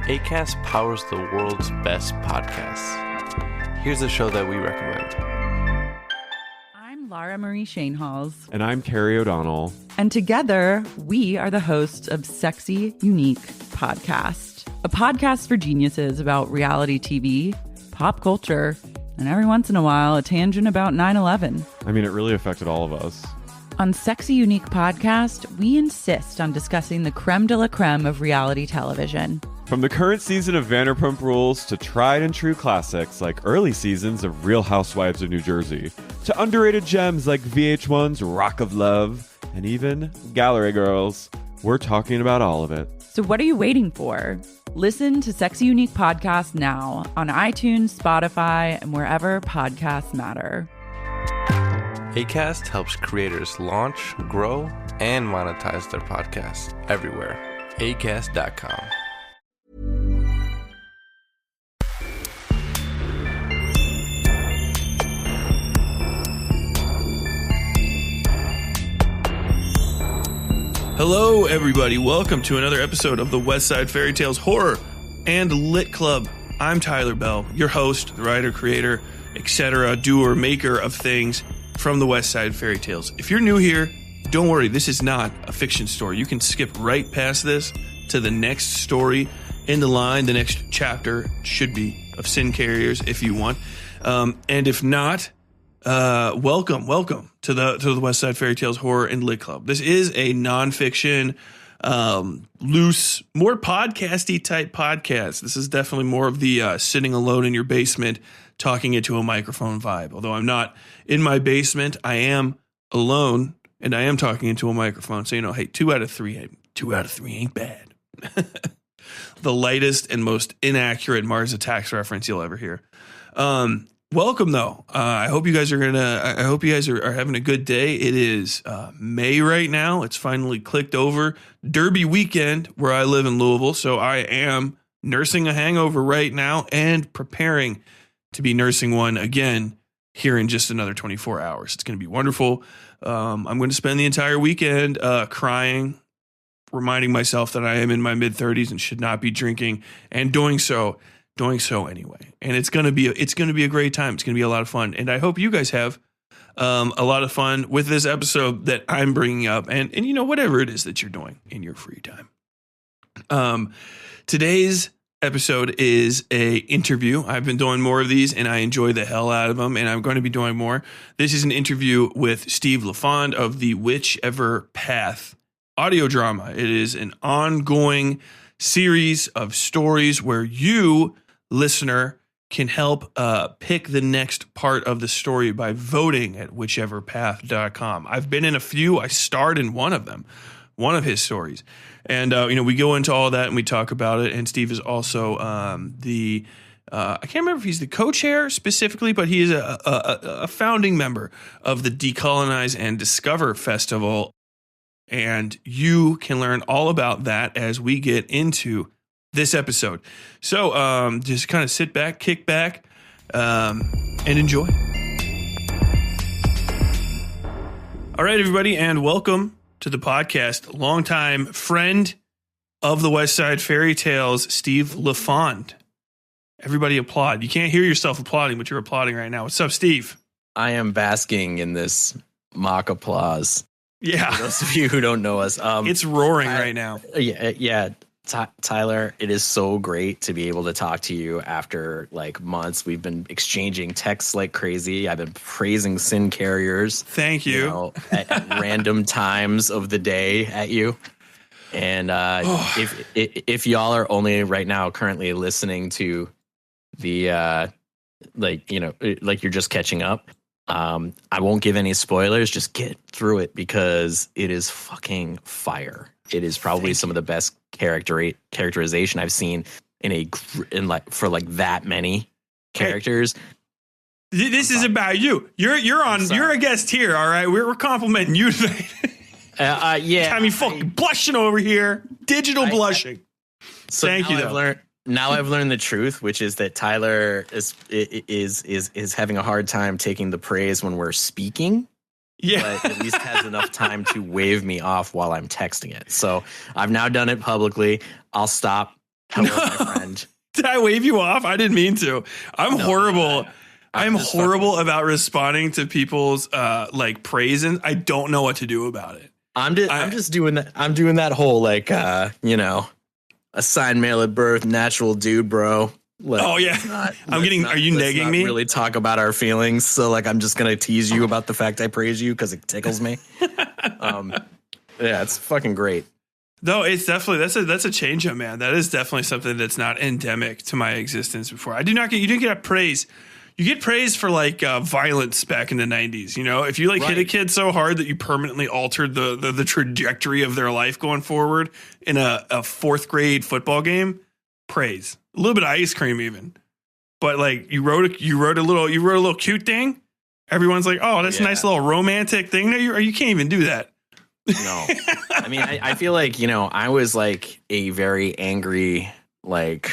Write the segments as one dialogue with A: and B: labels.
A: Acast powers the world's best podcasts. Here's a show that we recommend.
B: I'm Laura Marie Shanehalls.
C: And I'm Carrie O'Donnell.
B: And together, we are the hosts of Sexy Unique Podcast, a podcast for geniuses about reality TV, pop culture, and every once in a while, a tangent about 9/11.
C: I mean, it really affected all of us.
B: On Sexy Unique Podcast, we insist on discussing the creme de la creme of reality television.
C: From the current season of Vanderpump Rules to tried and true classics like early seasons of Real Housewives of New Jersey, to underrated gems like VH1's Rock of Love, and even Gallery Girls, we're talking about all of it.
B: So what are you waiting for? Listen to Sexy Unique Podcast now on iTunes, Spotify, and wherever podcasts matter.
A: Acast helps creators launch, grow, and monetize their podcasts everywhere. Acast.com.
D: Hello, everybody. Welcome to another episode of the Westside Fairytales Horror and Lit Club. I'm Tyler Bell, your host, the writer, creator, etc., doer, maker of things from the Westside Fairytales. If you're new here, don't worry. This is not a fiction story. You can skip right past this to the next story in the line. The next chapter should be of Sin Carriers if you want. And if not, welcome to the Westside Fairytales Horror and Lit Club. This is a nonfiction, loose, more podcasty type podcast. This is definitely more of the sitting alone in your basement talking into a microphone vibe. Although I'm not in my basement, I am alone and I am talking into a microphone. So, hey, 2 out of 3 ain't bad. The lightest and most inaccurate Mars Attacks reference you'll ever hear. Welcome though. I hope you guys are having a good day. It is May right now. It's finally clicked over Derby weekend where I live in Louisville. So I am nursing a hangover right now and preparing to be nursing one again here in just another 24 hours. It's going to be wonderful. I'm going to spend the entire weekend crying, reminding myself that I am in my mid-30s and should not be drinking, and doing so anyway. And it's going to be a great time. It's going to be a lot of fun. And I hope you guys have a lot of fun with this episode that I'm bringing up and whatever it is that you're doing in your free time. Today's episode is a interview. I've been doing more of these and I enjoy the hell out of them, and I'm going to be doing more. This is an interview with Steve LaFond of the Witchever Path audiodrama. It is an ongoing series of stories where you, listener, can help pick the next part of the story by voting at witcheverpath.com. I've been in a few. I starred in one of them, one of his stories. And, we go into all that and we talk about it. And Steve is also I can't remember if he's the co-chair specifically, but he is a founding member of the Decolonize and Discover Festival. And you can learn all about that as we get into this episode. So just kind of sit back, kick back, and enjoy. All right, everybody, and welcome to the podcast. Longtime friend of the Westside Fairytales, Steve LaFond. Everybody applaud. You can't hear yourself applauding, but you're applauding right now. What's up, Steve?
E: I am basking in this mock applause.
D: Yeah.
E: For those of you who don't know us,
D: it's roaring right now.
E: Yeah. Tyler, it is so great to be able to talk to you after months. We've been exchanging texts like crazy. I've been praising Sin Carriers.
D: Thank you.
E: At random times of the day at you. And if y'all are only right now currently listening to the you're just catching up. I won't give any spoilers. Just get through it because it is fucking fire. It is probably some of the best characterization I've seen for that many characters.
D: This is about you. You're a guest here. All right, we're complimenting you today.
E: Yeah.
D: Got me fucking blushing over here. Digital blushing.
E: So
D: thank you.
E: I've learned the truth, which is that Tyler is having a hard time taking the praise when we're speaking.
D: Yeah.
E: But at least has enough time to wave me off while I'm texting it. So I've now done it publicly. I'll stop Hello, my friend.
D: Did I wave you off? I didn't mean to. I'm horrible. I'm horrible about responding to people's like praise, and I don't know what to do about it.
E: I'm just doing that. I'm doing that whole like assigned male at birth, natural dude, bro. Like,
D: oh yeah, are you negging me?
E: Really talk about our feelings. So like, I'm just gonna tease you about the fact I praise you because it tickles me. Yeah, it's fucking great.
D: No, it's definitely that's a change up, man. That is definitely something that's not endemic to my existence before. You didn't get praise. You get praise for like violence back in the 90s. You know, if you like hit a kid so hard that you permanently altered the trajectory of their life going forward in a fourth grade football game, praise. A little bit of ice cream even. But like you wrote a little cute thing. Everyone's like, oh, that's a nice little romantic thing. No, you can't even do that.
E: No, I mean, I feel like, I was like a very angry, like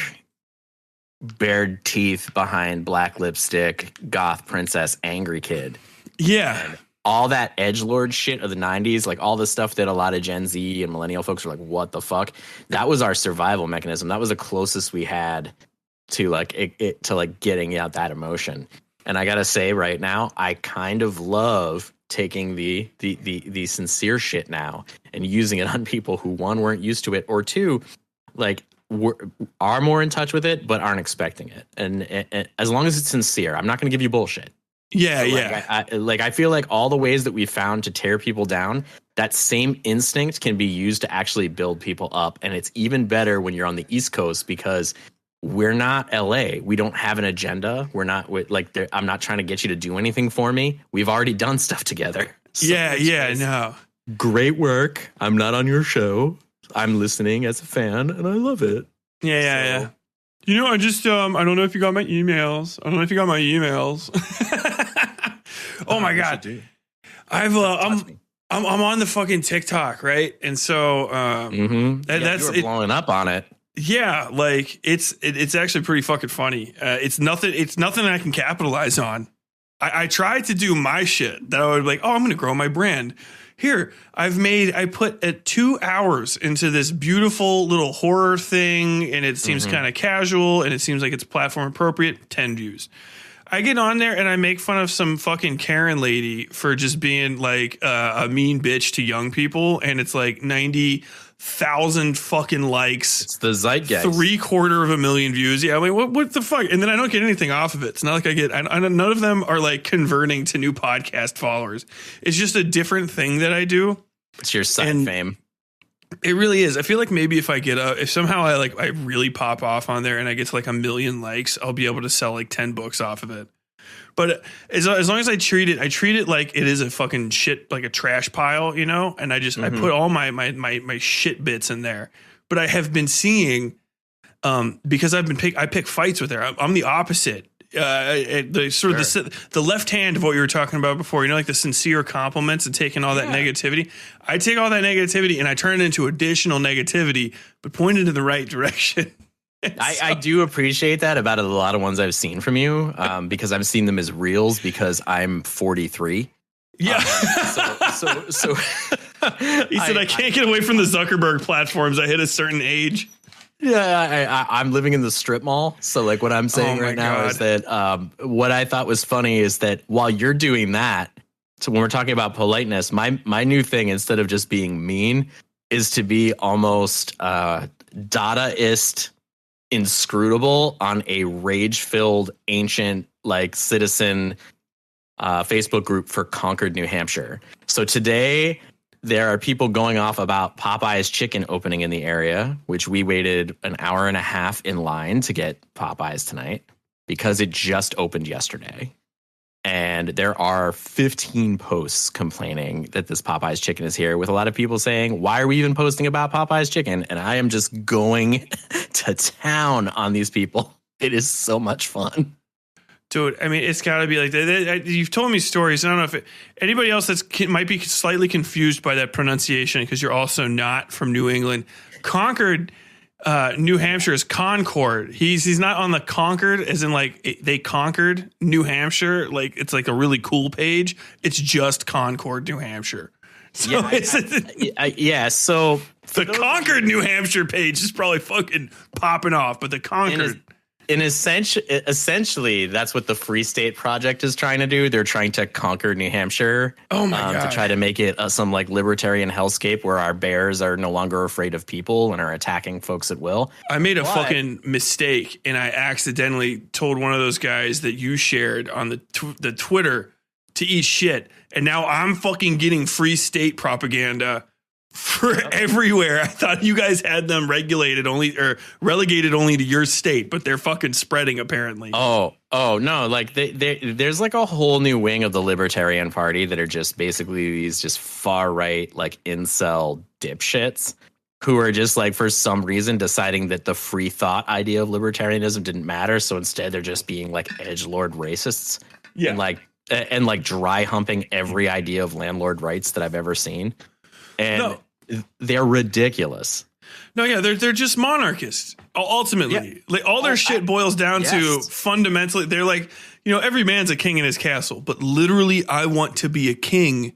E: bared teeth behind black lipstick, goth princess, angry kid.
D: Yeah.
E: And all that edgelord shit of the 90s, like all the stuff that a lot of Gen Z and millennial folks were like, what the fuck? That was our survival mechanism. That was the closest we had to like to like getting out that emotion. And I got to say right now, I kind of love taking the sincere shit now and using it on people who, one, weren't used to it, or two, like are more in touch with it but aren't expecting it. And as long as it's sincere, I'm not going to give you bullshit.
D: Yeah, so
E: I feel like all the ways that we found to tear people down, that same instinct can be used to actually build people up. And it's even better when you're on the East Coast because we're not LA. We don't have an agenda. We're not I'm not trying to get you to do anything for me. We've already done stuff together. So
D: no.
E: Great work. I'm not on your show. I'm listening as a fan and I love it.
D: Yeah. You know, I just I don't know if you got my emails. Oh my God. I'm on the fucking TikTok, right? And so that's
E: you're blowing up on it.
D: Yeah, like it's actually pretty fucking funny. It's nothing I can capitalize on. I tried to do my shit that I would be like, I'm gonna grow my brand. Here, I put 2 hours into this beautiful little horror thing, and it seems kind of casual, and it seems like it's platform appropriate. 10 views. I get on there and I make fun of some fucking Karen lady for just being like a mean bitch to young people, and it's like 90,000 fucking likes.
E: It's the zeitgeist.
D: 750,000 views. Yeah, I'm like, what the fuck? And then I don't get anything off of it. It's not like none of them are like converting to new podcast followers. It's just a different thing that I do.
E: It's your side fame.
D: It really is. I feel like maybe if somehow I really pop off on there and I get to like 1 million likes, I'll be able to sell like 10 books off of it. But as long as I treat it like it is a fucking shit, like a trash pile, you know, and I put all my shit bits in there. But I have been seeing, because I pick fights with her. I'm the opposite. The left hand of what you were talking about before, you know, like the sincere compliments and taking all that negativity. I take all that negativity and I turn it into additional negativity, but pointed in the right direction.
E: I do appreciate that about a lot of ones I've seen from you, because I've seen them as reels because I'm 43.
D: Yeah.
E: So
D: he said, I can't get away from the Zuckerberg platforms. I hit a certain age.
E: Yeah, I'm living in the strip mall. So like what I'm saying right now is that what I thought was funny is that while you're doing that, so when we're talking about politeness, my new thing, instead of just being mean, is to be almost Dadaist inscrutable on a rage-filled ancient like citizen Facebook group for Concord, New Hampshire. So today there are people going off about Popeye's chicken opening in the area, which we waited an hour and a half in line to get Popeye's tonight because it just opened yesterday. And there are 15 posts complaining that this Popeye's chicken is here, with a lot of people saying, why are we even posting about Popeye's chicken? And I am just going to town on these people. It is so much fun.
D: Dude, I mean, it's got to be like that. You've told me stories. I don't know if anybody else might be slightly confused by that pronunciation because you're also not from New England. Concord, New Hampshire is Concord. He's not on the Concord as in like they conquered New Hampshire. Like it's like a really cool page. It's just Concord, New Hampshire. So
E: So
D: The Concord, New Hampshire page is probably fucking popping off, but the Concord.
E: Essentially, that's what the Free State Project is trying to do. They're trying to conquer New Hampshire.
D: Oh my God.
E: To try to make it some like libertarian hellscape where our bears are no longer afraid of people and are attacking folks at will.
D: I made a fucking mistake, and I accidentally told one of those guys that you shared on the Twitter to eat shit, and now I'm fucking getting Free State propaganda for everywhere. I thought you guys had them relegated only to your state, but they're fucking spreading apparently.
E: Oh no! Like there's like a whole new wing of the Libertarian Party that are just basically these just far right like incel dipshits who are just like for some reason deciding that the free thought idea of libertarianism didn't matter. So instead, they're just being like edgelord racists.
D: Yeah,
E: and like dry humping every idea of landlord rights that I've ever seen. And they're ridiculous.
D: No, yeah, they're just monarchists. Ultimately, like all their shit boils down to fundamentally, they're like, every man's a king in his castle, but literally, I want to be a king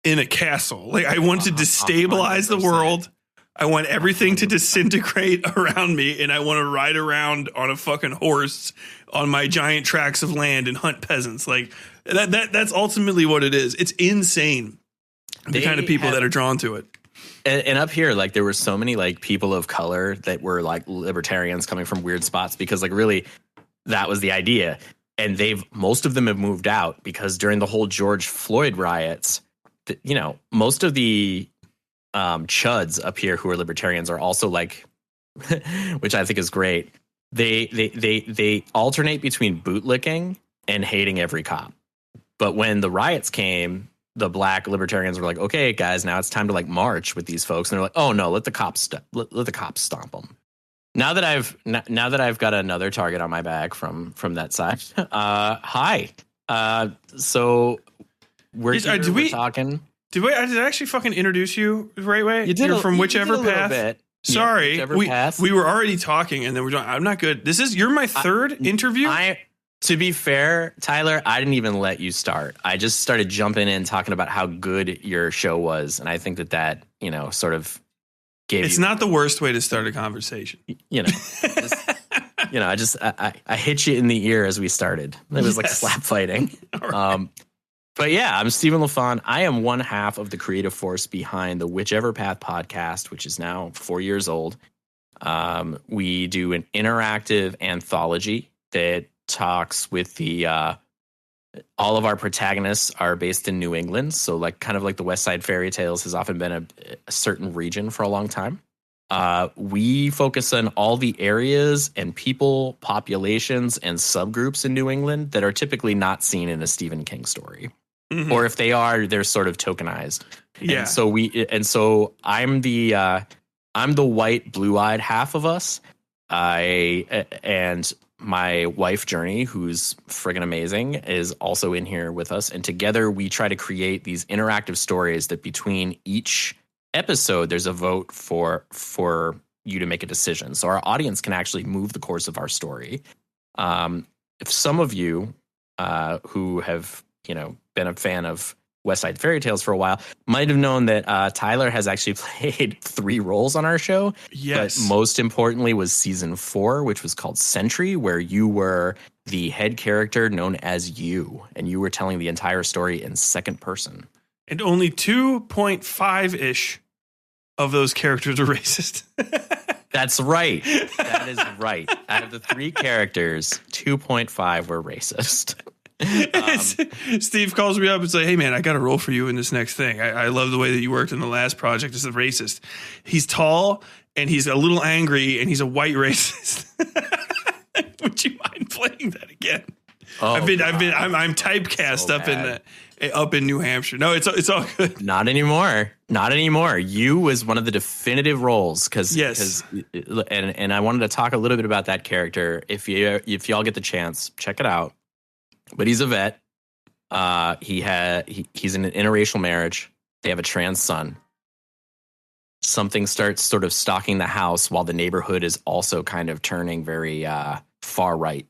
D: in a castle. Like I want to destabilize 100%. The world. I want everything to disintegrate around me, and I want to ride around on a fucking horse on my giant tracts of land and hunt peasants. Like that's ultimately what it is. It's insane. The kind of people that are drawn to it.
E: And up here, like there were so many like people of color that were like libertarians coming from weird spots because like really that was the idea. And most of them have moved out because during the whole George Floyd riots, most of the chuds up here who are libertarians are also like, which I think is great. They alternate between bootlicking and hating every cop. But when the riots came, the black libertarians were like, okay, guys, now it's time to like march with these folks. And they're like, oh no, let the cops let the cops stomp them. Now that I've got another target on my back from that side. Hi. So we're talking.
D: Did I actually fucking introduce you the right way?
E: You did.
D: You're from Witchever Path.
E: Bit.
D: Sorry,
E: yeah,
D: we were already talking, and then we're doing. I'm not good. You're my third interview.
E: To be fair, Tyler, I didn't even let you start. I just started jumping in talking about how good your show was, and I think that sort of gave.
D: It's not the worst way to start a conversation.
E: I hit you in the ear as we started. It was like slap fighting. Right. But yeah, I'm Steven LaFond. I am one half of the creative force behind the Witchever Path podcast, which is now 4 years old. We do an interactive anthology that talks with all of our protagonists are based in New England. So like kind of like the Westside Fairytales has often been a certain region for a long time. We focus on all the areas and people, populations, and subgroups in New England that are typically not seen in a Stephen King story. Mm-hmm. Or if they are, they're sort of tokenized. Yeah. And so I'm the white, blue-eyed half of us. And my wife, Journee, who's friggin' amazing, is also in here with us. And together we try to create these interactive stories that between each episode, there's a vote for you to make a decision. So our audience can actually move the course of our story. If some of you who have, been a fan of Westside Fairytales for a while might have known that Tyler has actually played 3 roles on our show.
D: Yes.
E: But most importantly was season 4, which was called Sentry, where you were the head character known as you, and you were telling the entire story in second person.
D: And only 2.5-ish of those characters are racist.
E: That's right. That is right. Out of the 3 characters, 2.5 were racist.
D: Steve calls me up and says, hey man, I got a role for you in this next thing. I love the way that you worked in the last project as a racist. He's tall and he's a little angry and he's a white racist. Would you mind playing that again? I'm typecast so up in New Hampshire. No, it's all good.
E: Not anymore. You was one of the definitive roles because and I wanted to talk a little bit about that character. If y'all get the chance, check it out. But he's a vet. He's in an interracial marriage. They have a trans son. Something starts sort of stalking the house while the neighborhood is also kind of turning very far right.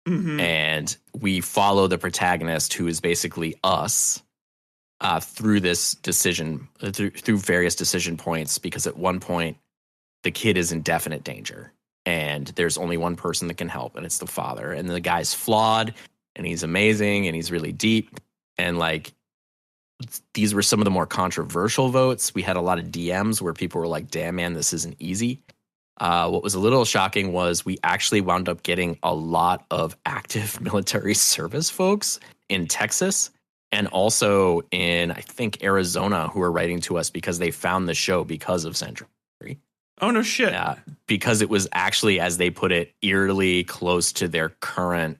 E: Mm-hmm. And we follow the protagonist, who is basically us, through this decision, through various decision points, because at one point the kid is in definite danger and there's only one person that can help, and it's the father. And the guy's flawed and he's amazing and he's really deep. And like, these were some of the more controversial votes. We had a lot of DMs where people were like, damn, man, this isn't easy. What was a little shocking was we actually wound up getting a lot of active military service folks in Texas and also in, I think, Arizona, who are writing to us because they found the show because of Sentry.
D: Oh, no shit.
E: Because it was actually, as they put it, eerily close to their current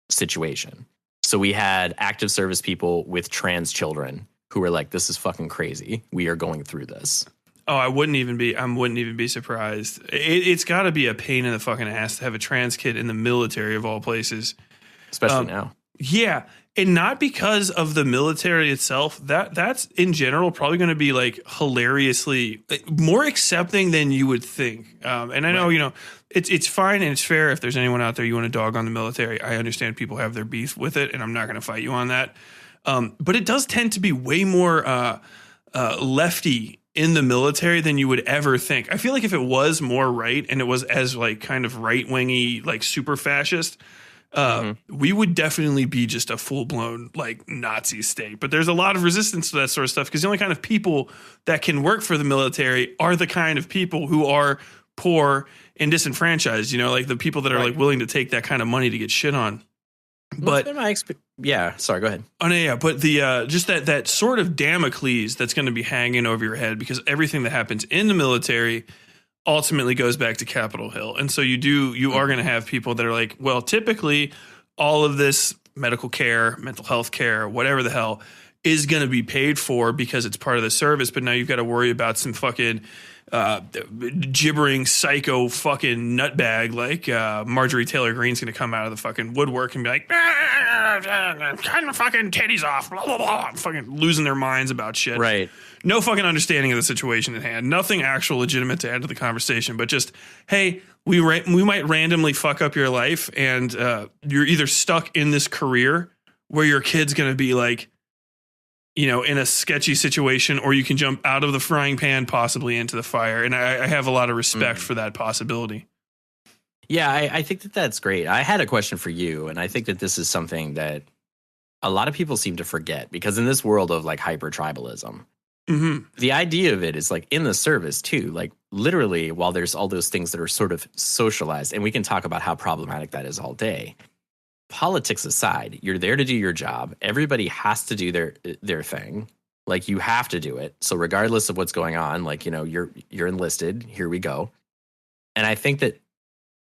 E: situation. So we had active service people with trans children who were like, this is fucking crazy. We are going through this.
D: Oh, I wouldn't even be surprised. It's got to be a pain in the fucking ass to have a trans kid in the military of all places.
E: Especially now.
D: Yeah. And not because of the military itself. That's in general probably going to be like hilariously more accepting than you would think. And I know, you know, it's fine and it's fair if there's anyone out there you want to dog on the military. I understand people have their beef with it, and I'm not going to fight you on that. But it does tend to be way more lefty in the military than you would ever think. I feel like if it was more right and it was as like kind of right-wingy, like super fascist, we would definitely be just a full-blown like Nazi state. But there's a lot of resistance to that sort of stuff because the only kind of people that can work for the military are the kind of people who are poor and disenfranchised, you know, like the people that are like willing to take that kind of money to get shit on. But
E: yeah, sorry, go ahead.
D: Oh no, yeah, but the just that sort of Damocles that's going to be hanging over your head because everything that happens in the military ultimately goes back to Capitol Hill. And so you are going to have people that are like, well, typically all of this medical care, mental health care, whatever the hell is going to be paid for because it's part of the service. But now you've got to worry about some fucking gibbering psycho fucking nutbag like Marjorie Taylor Greene's going to come out of the fucking woodwork and be like, kind of fucking titties off, blah, blah, blah, fucking losing their minds about shit.
E: Right.
D: No fucking understanding of the situation at hand. Nothing actual legitimate to add to the conversation, but just, hey, we might randomly fuck up your life and you're either stuck in this career where your kid's going to be like, you know, in a sketchy situation, or you can jump out of the frying pan possibly into the fire. And I have a lot of respect for that possibility.
E: Yeah, I think that's great. I had a question for you, and I think that this is something that a lot of people seem to forget because in this world of like hyper tribalism, the idea of it is like in the service too, like literally while there's all those things that are sort of socialized, and we can talk about how problematic that is all day. Politics aside, you're there to do your job. Everybody has to do their thing. Like you have to do it. So regardless of what's going on, like, you know, you're enlisted. Here we go. And I think that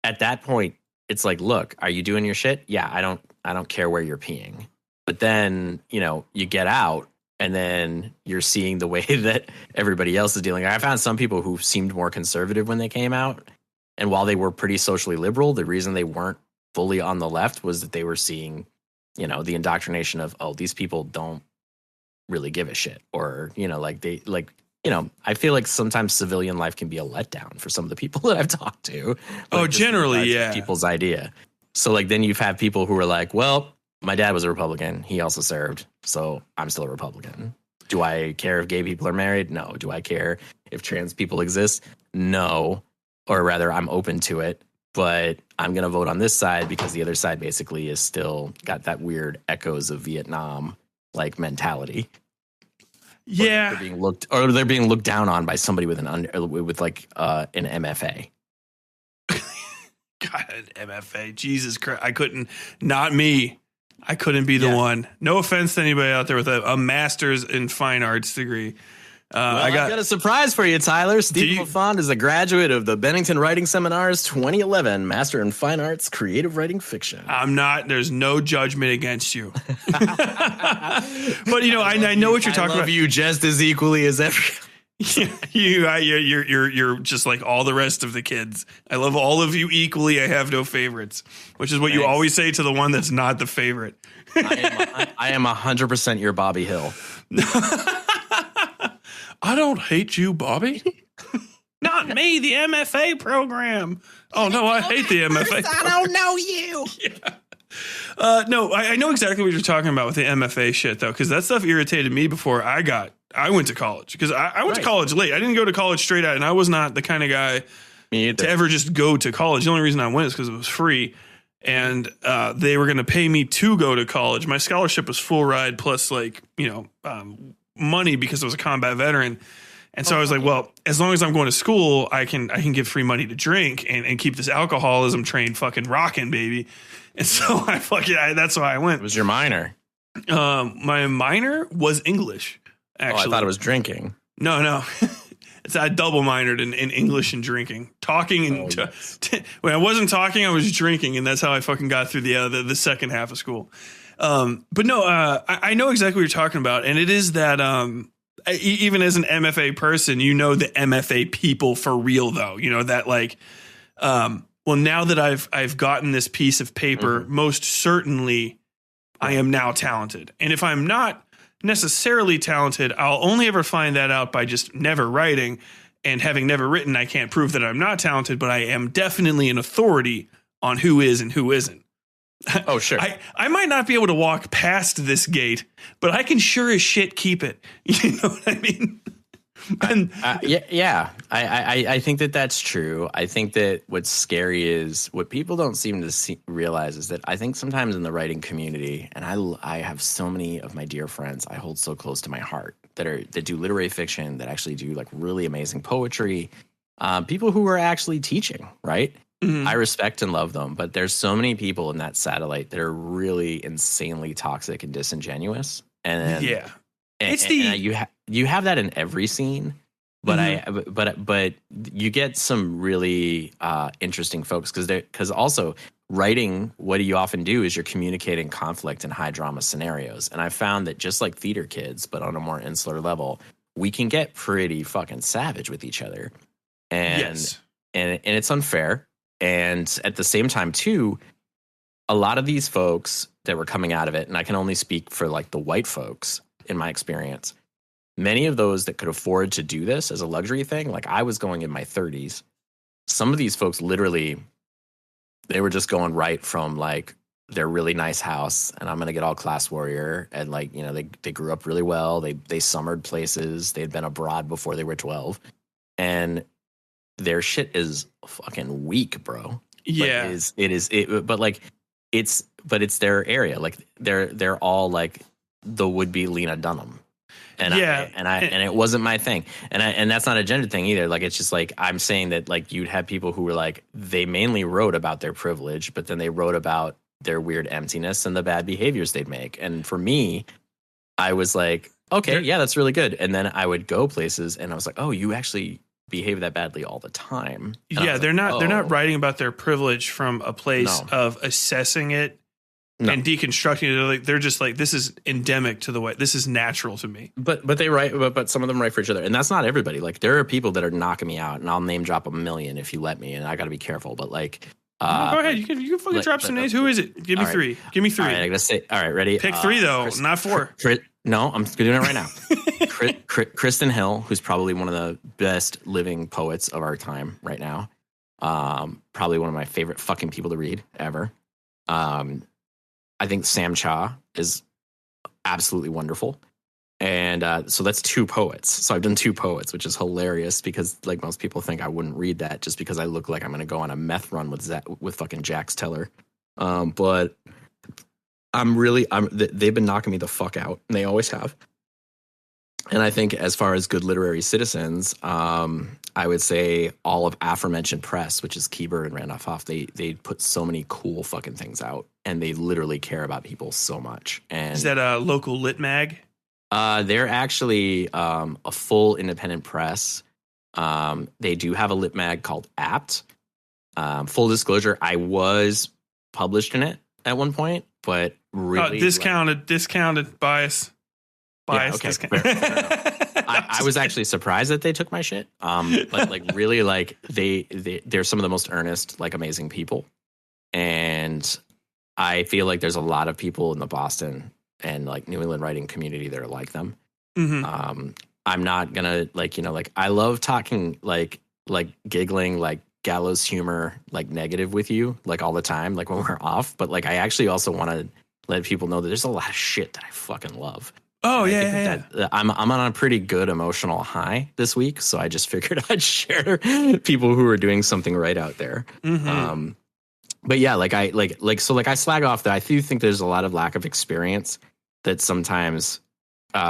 E: at that point, it's like, look, are you doing your shit? Yeah, I don't care where you're peeing. But then, you know, you get out and then you're seeing the way that everybody else is dealing. I found some people who seemed more conservative when they came out. And while they were pretty socially liberal, the reason they weren't fully on the left was that they were seeing, you know, the indoctrination of, oh, these people don't really give a shit. Or, you know, like they like, you know, I feel like sometimes civilian life can be a letdown for some of the people that I've talked to.
D: Oh, generally, yeah.
E: People's idea. So like then you've had people who are like, well, my dad was a Republican. He also served. So I'm still a Republican. Do I care if gay people are married? No. Do I care if trans people exist? No. Or rather, I'm open to it. But I'm going to vote on this side because the other side basically is still got that weird echoes of Vietnam like mentality.
D: Yeah.
E: They're being looked down on by somebody with an MFA.
D: God, MFA. Jesus Christ. I couldn't be the one. No offense to anybody out there with a master's in fine arts degree.
E: I've got a surprise for you, Tyler. Steven LaFond is a graduate of the Bennington Writing Seminars 2011 Master in Fine Arts Creative Writing Fiction.
D: I'm not. There's no judgment against you. But, you know, I know what you're talking about. I love
E: you just as equally as every...
D: You're just like all the rest of the kids. I love all of you equally. I have no favorites, which is what you always say to the one that's not the favorite.
E: I am 100% your Bobby Hill.
D: I don't hate you, Bobby. Not me, the MFA program. Oh, no, I hate the MFA program.
E: I don't know you.
D: No, I know exactly what you're talking about with the MFA shit, though, because that stuff irritated me before I went to college. Because I went to college late. I didn't go to college straight out, and I was not the kind of guy to ever just go to college. The only reason I went is because it was free, and they were going to pay me to go to college. My scholarship was full ride plus, like, money because I was a combat veteran. And so I was like, well, as long as I'm going to school, I can give free money to drink and keep this alcoholism train fucking rocking, baby. And so that's why I went.
E: What was your minor?
D: My minor was English, actually.
E: I thought it was drinking.
D: No. I double minored in English and drinking. Talking and when I wasn't talking, I was drinking, and that's how I fucking got through the second half of school. But no, I know exactly what you're talking about, and it is that even as an MFA person, the MFA people for real, though. That like, well, now that I've gotten this piece of paper, most certainly I am now talented. And if I'm not necessarily talented, I'll only ever find that out by just never writing, and having never written, I can't prove that I'm not talented, but I am definitely an authority on who is and who isn't.
E: Oh, sure.
D: I might not be able to walk past this gate, but I can sure as shit keep it. You know what I mean?
E: Yeah. I think that's true. I think that what's scary is what people don't seem to realize is that I think sometimes in the writing community, and I have so many of my dear friends I hold so close to my heart that do literary fiction, that actually do like really amazing poetry, people who are actually teaching, right? Mm-hmm. I respect and love them, but there's so many people in that satellite that are really insanely toxic and disingenuous. And you have that in every scene, but but you get some really interesting folks because also writing, what do you often do is you're communicating conflict in high drama scenarios, and I found that just like theater kids, but on a more insular level, we can get pretty fucking savage with each other, and it's unfair. And at the same time, too, a lot of these folks that were coming out of it, and I can only speak for like the white folks in my experience, many of those that could afford to do this as a luxury thing, like I was going in my 30s, some of these folks literally, they were just going right from like their really nice house, and I'm going to get all class warrior, and like, they grew up really well. They summered places. They'd been abroad before they were 12. And their shit is fucking weak, bro.
D: Yeah,
E: but it's their area. Like they're all like the would-be Lena Dunham, and it wasn't my thing. And that's not a gender thing either. Like it's just like I'm saying that like you'd have people who were like they mainly wrote about their privilege, but then they wrote about their weird emptiness and the bad behaviors they'd make. And for me, I was like, okay, yeah, that's really good. And then I would go places, and I was like, oh, you actually behave that badly all the time. And
D: yeah, they're not writing about their privilege from a place of assessing it and deconstructing it. They're just like, this is endemic to the way, this is natural to me.
E: But they write, but some of them write for each other, and that's not everybody. Like there are people that are knocking me out, and I'll name drop a million if you let me, and I got to be careful. But like,
D: go ahead, you can fucking drop some names. Who is it? Give me three. Give me three.
E: All right, I gotta say. All right, ready?
D: Pick three though, not four.
E: No, I'm doing it right now. Kristen Hill, who's probably one of the best living poets of our time right now. Probably one of my favorite fucking people to read ever. I think Sam Cha is absolutely wonderful. And so that's two poets. So I've done two poets, which is hilarious because like most people think I wouldn't read that just because I look like I'm going to go on a meth run with fucking Jax Teller. But they've been knocking me the fuck out, and they always have. And I think as far as good literary citizens, I would say all of aforementioned press, which is Kieber and Randolph Hoff, they put so many cool fucking things out, and they literally care about people so much. And
D: is that a local lit mag?
E: They're actually a full independent press. They do have a lit mag called Apt. Full disclosure, I was published in it at one point, but really discounted bias. Yeah, okay. I was actually surprised that they took my shit. But like really, like they're some of the most earnest, like amazing people, and I feel like there's a lot of people in the Boston and like New England writing community that are like them. Mm-hmm. I'm not gonna like I love talking like giggling like gallows humor, like negative with you, like all the time, like when we're off. But like, I actually also want to let people know that there's a lot of shit that I fucking love.
D: Oh,
E: And I
D: yeah,
E: think that I'm on a pretty good emotional high this week. So I just figured I'd share people who are doing something right out there. But yeah, like I slag off that I do think there's a lot of lack of experience that sometimes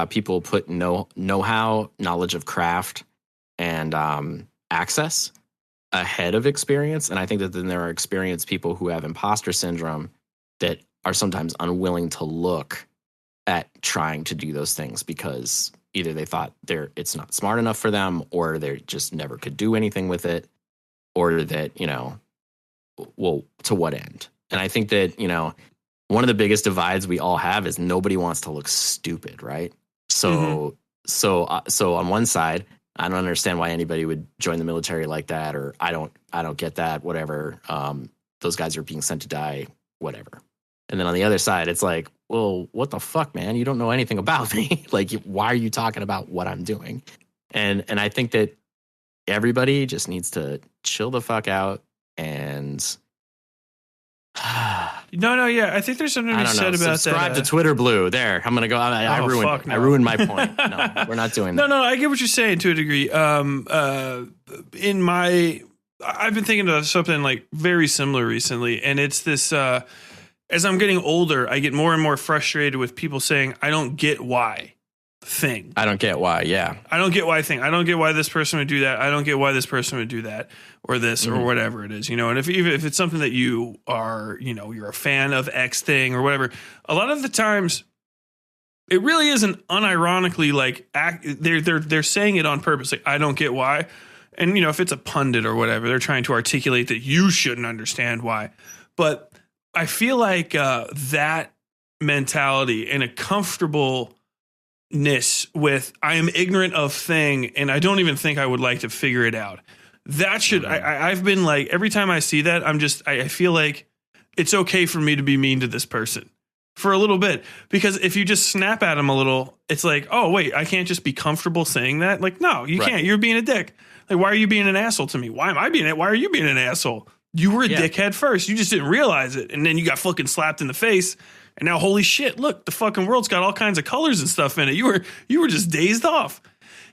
E: people put know-how, knowledge of craft, and access ahead of experience. And I think that then there are experienced people who have imposter syndrome that are sometimes unwilling to look at trying to do those things because either they thought it's not smart enough for them, or they just never could do anything with it, or that, you know, well, to what end? And I think that, you know, one of the biggest divides we all have is nobody wants to look stupid, right? So on one side, I don't understand why anybody would join the military like that, or I don't get that, whatever. Those guys are being sent to die, whatever. And then on the other side, it's like, well, what the fuck, man? You don't know anything about me. Like, why are you talking about what I'm doing? And I think that everybody just needs to chill the fuck out and
D: yeah, I think there's something to be said about
E: subscribe
D: that.
E: to Twitter Blue. There, I'm gonna go. I ruined my point. No, we're not doing that.
D: No, I get what you're saying to a degree. I've been thinking of something like very similar recently, and it's this. As I'm getting older, I get more and more frustrated with people saying, "I don't get why." Thing.
E: I don't get why. Yeah.
D: I don't get why thing. I don't get why this person would do that. I don't get why this person would do that or this or whatever it is, you know. And if it's something that you are, you know, you're a fan of X thing or whatever, a lot of the times it really isn't unironically like they're saying it on purpose. Like, I don't get why. And, you know, if it's a pundit or whatever, they're trying to articulate that you shouldn't understand why. But I feel like that mentality and a comfortable with I am ignorant of thing and I don't even think I would like to figure it out. That should I've been like, every time I see that, I feel like it's okay for me to be mean to this person for a little bit, because if you just snap at them a little, it's like, oh wait, I can't just be comfortable saying that. Like, no, you can't. You're being a dick. Like, why are you being an asshole to me? Why are you being an asshole? You were a dickhead first. You just didn't realize it, and then you got fucking slapped in the face. And now, holy shit, look, the fucking world's got all kinds of colors and stuff in it. You were just dazed off.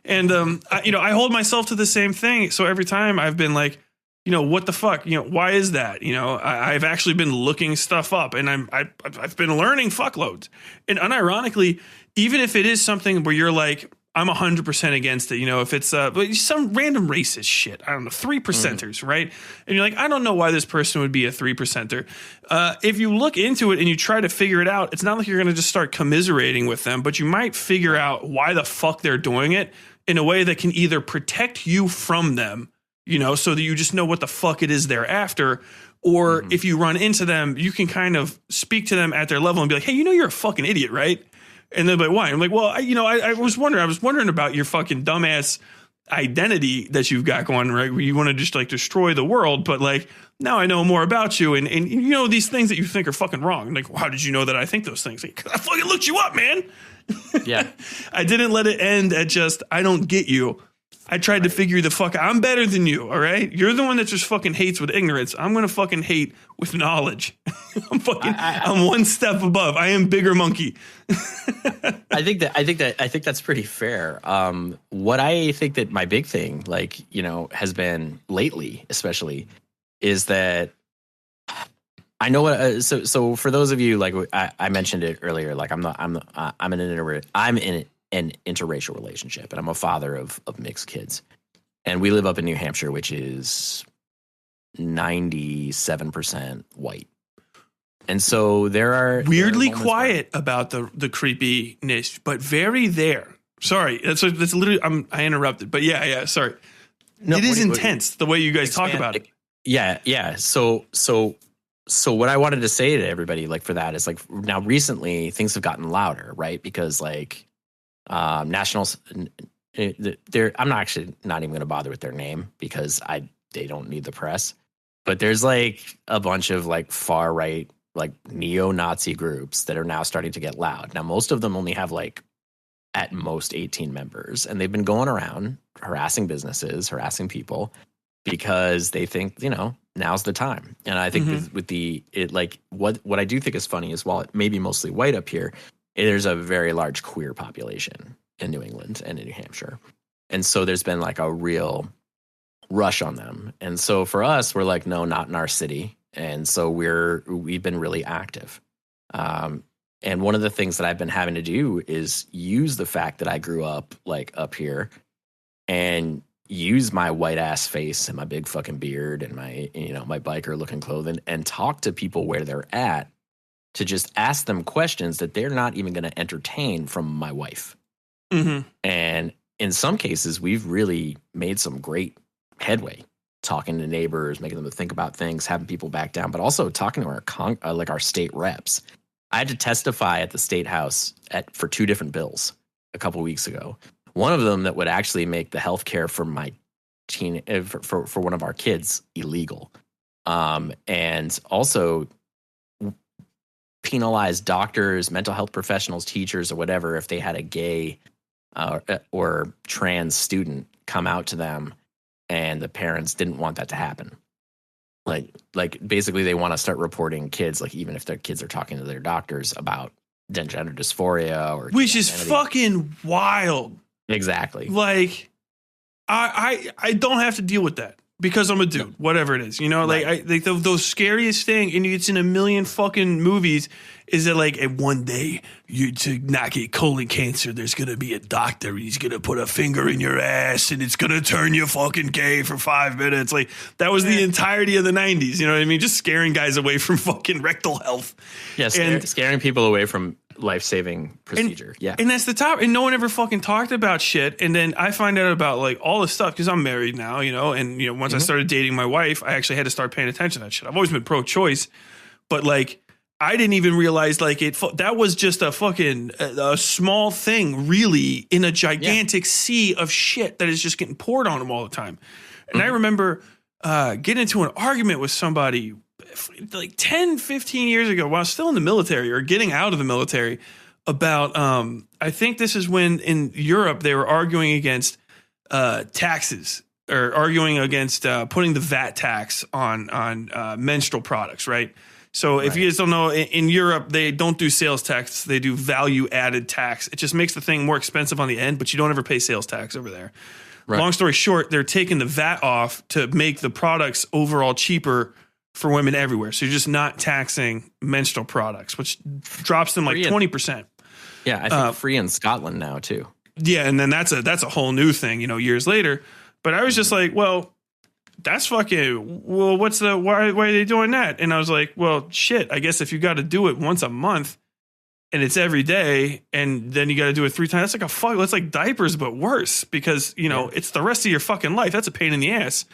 D: And, I hold myself to the same thing. So every time I've been like, you know, what the fuck? You know, why is that? You know, I've actually been looking stuff up, and I've been learning fuckloads. And unironically, even if it is something where you're like, I'm 100% against it. You know, if it's some random racist shit, I don't know, 3%ers, right? And you're like, I don't know why this person would be a 3%er. If you look into it and you try to figure it out, it's not like you're going to just start commiserating with them, but you might figure out why the fuck they're doing it in a way that can either protect you from them, you know, so that you just know what the fuck it is they're after. Or if you run into them, you can kind of speak to them at their level and be like, hey, you know, you're a fucking idiot, right? And they're like, why? I'm like, well, I was wondering about your fucking dumbass identity that you've got going, right? Where you want to just like destroy the world. But like, now I know more about you. And you know, these things that you think are fucking wrong. I'm like, well, how did you know that I think those things? Like, 'cause I fucking looked you up, man.
E: Yeah.
D: I didn't let it end at just, I don't get you. I tried to figure the fuck out. I'm better than you, all right? You're the one that just fucking hates with ignorance. I'm going to fucking hate with knowledge. I'm one step above. I am bigger monkey.
E: I think that's pretty fair. What I think that my big thing, like, you know, has been lately, especially, is that I know what. So for those of you, like I mentioned it earlier, like I'm in an interracial relationship, and I'm a father of mixed kids, and we live up in New Hampshire, which is 97% white. And so there are
D: weirdly quiet about the creepiness, but very there. Sorry, that's literally I interrupted, but yeah. Sorry, no, it is intense the way you guys talk about it.
E: Yeah. So what I wanted to say to everybody, like, for that is, like, now recently things have gotten louder, right? Because like nationals, I'm not even going to bother with their name because they don't need the press. But there's like a bunch of like far right, like neo-Nazi groups that are now starting to get loud. Now, most of them only have like at most 18 members, and they've been going around harassing businesses, harassing people, because they think, now's the time. And I think what I do think is funny is while it may be mostly white up here, there's a very large queer population in New England and in New Hampshire. And so there's been like a real rush on them. And so for us, we're like, no, not in our city. And so we've been really active. And one of the things that I've been having to do is use the fact that I grew up like up here and use my white ass face and my big fucking beard and my biker looking clothing and talk to people where they're at to just ask them questions that they're not even going to entertain from my wife.
D: Mm-hmm.
E: And in some cases, we've really made some great headway talking to neighbors, making them think about things, having people back down, but also talking to our state reps. I had to testify at the state house for 2 different bills a couple weeks ago. One of them that would actually make the health care for my for one of our kids illegal, and also penalize doctors, mental health professionals, teachers, or whatever if they had a gay or trans student come out to them, and the parents didn't want that to happen. Like basically they want to start reporting kids, like even if their kids are talking to their doctors about gender dysphoria or
D: which is fucking wild.
E: Exactly.
D: Like I don't have to deal with that because I'm a dude, whatever it is,
E: Right.
D: like those scariest thing, and it's in a million fucking movies, is that like one day to not get colon cancer, there's going to be a doctor and he's going to put a finger in your ass and it's going to turn you fucking gay for 5 minutes. Like that was the entirety of the 90s. You know what I mean? Just scaring guys away from fucking rectal health.
E: Yes. And scaring people away from life-saving procedure.
D: And that's the top. And no one ever fucking talked about shit. And then I find out about like all this stuff because I'm married now, and once I started dating my wife, I actually had to start paying attention to that shit. I've always been pro-choice, but like I didn't even realize like that was just a fucking a small thing really in a gigantic sea of shit that is just getting poured on them all the time. And I remember getting into an argument with somebody like 10, 15 years ago while I was still in the military or getting out of the military about, I think this is when in Europe they were arguing against taxes or arguing against putting the VAT tax on menstrual products, right? So if you guys don't know, in Europe, they don't do sales tax. They do value added tax. It just makes the thing more expensive on the end, but you don't ever pay sales tax over there. Right. Long story short, they're taking the VAT off to make the products overall cheaper for women everywhere. So you're just not taxing menstrual products, which drops them like 20%.
E: Yeah, I think free in Scotland now too.
D: Yeah, and then that's a whole new thing, years later. But I was just like, well, that's fucking, well, why are they doing that? And I was like, well, shit, I guess if you got to do it once a month and it's every day and then you got to do it 3 times, that's like diapers, but worse because, it's the rest of your fucking life. That's a pain in the ass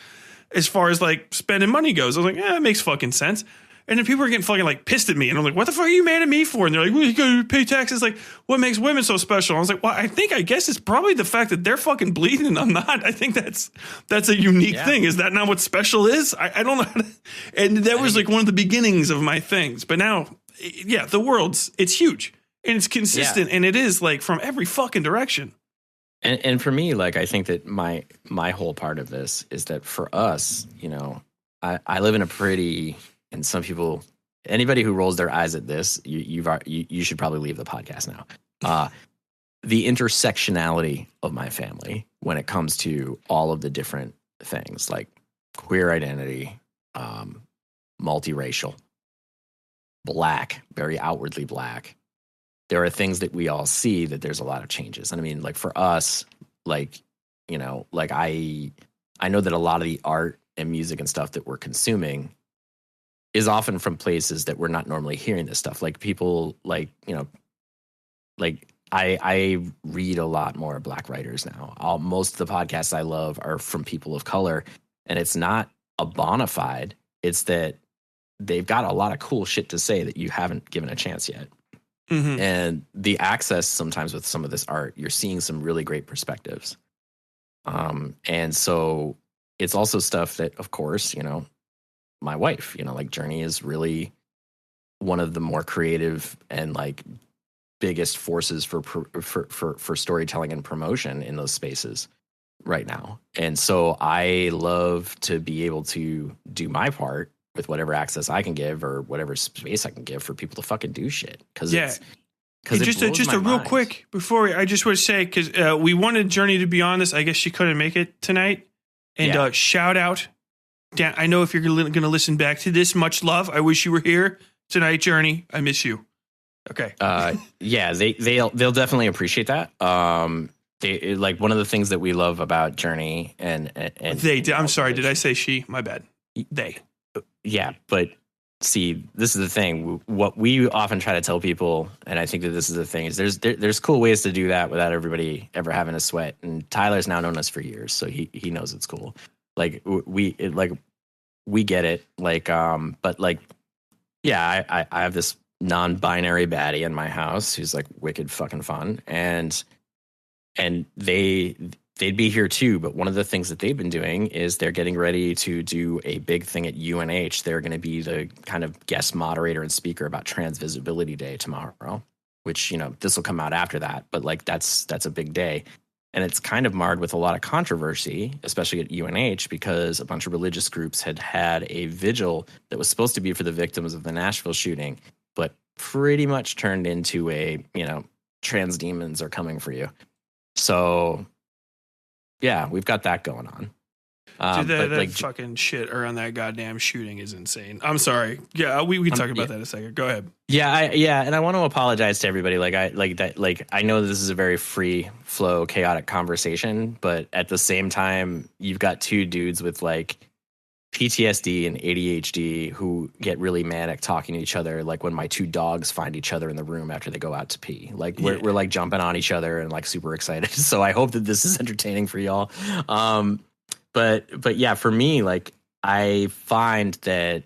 D: as far as like spending money goes. I was like, it makes fucking sense. And then people are getting fucking like pissed at me. And I'm like, what the fuck are you mad at me for? And they're like, well, you gotta pay taxes. Like, what makes women so special? I was like, well, I guess it's probably the fact that they're fucking bleeding and I'm not. I think that's a unique thing. Is that not what special is? I don't know how to, and that was like one of the beginnings of my things. But now, the it's huge and it's consistent and it is like from every fucking direction.
E: And for me, like, I think that my whole part of this is that for us, I live in a pretty, and some people, anybody who rolls their eyes at this, you should probably leave the podcast now. The intersectionality of my family when it comes to all of the different things like queer identity, multiracial, black, very outwardly black. There are things that we all see that there's a lot of changes. And I mean, like for us, like, like I know that a lot of the art and music and stuff that we're consuming is often from places that we're not normally hearing this stuff. Like people like, like I read a lot more Black writers now. Most of the podcasts I love are from people of color, and it's not a bona fide. It's that they've got a lot of cool shit to say that you haven't given a chance yet. Mm-hmm. And the access sometimes with some of this art, you're seeing some really great perspectives. And so it's also stuff that, of course, my wife, like Journee is really one of the more creative and like biggest forces for storytelling and promotion in those spaces. right now. And so I love to be able to do my part with whatever access I can give or whatever space I can give for people to fucking do shit. Cause it's,
D: Hey, just a real quick before I just want to say, because we wanted Journee to be on this. I guess she couldn't make it tonight. And shout out. Dan, I know if you're going to listen back to this, much love. I wish you were here tonight, Journee. I miss you. Okay.
E: Yeah, they'll definitely appreciate that. They like one of the things that we love about Journee and
D: they. I'm sorry. Did I say she? My bad. They.
E: Yeah, but. See, this is the thing. What we often try to tell people, and I think that this is the thing, is there's cool ways to do that without everybody ever having a sweat. And Tyler's now known us for years, so he knows it's cool. Like we get it. Like but like, yeah, I have this non-binary baddie in my house who's like wicked fucking fun, and they'd be here too, but one of the things that they've been doing is they're getting ready to do a big thing at UNH. They're going to be the kind of guest moderator and speaker about Trans Visibility Day tomorrow, which, you know, this will come out after that, but like that's a big day. And it's kind of marred with a lot of controversy, especially at UNH, because a bunch of religious groups had a vigil that was supposed to be for the victims of the Nashville shooting, but pretty much turned into a, you know, trans demons are coming for you. So yeah, we've got that going on.
D: Dude, that like, fucking shit around that goddamn shooting is insane. I'm sorry. Yeah, we can talk about that in a second. Go ahead.
E: Yeah, and I want to apologize to everybody. I know this is a very free flow, chaotic conversation, but at the same time, you've got two dudes with like PTSD and ADHD who get really manic talking to each other. Like when my two dogs find each other in the room after they go out to pee. Like we're like jumping on each other and like super excited. So I hope that this is entertaining for y'all. But yeah, for me, like I find that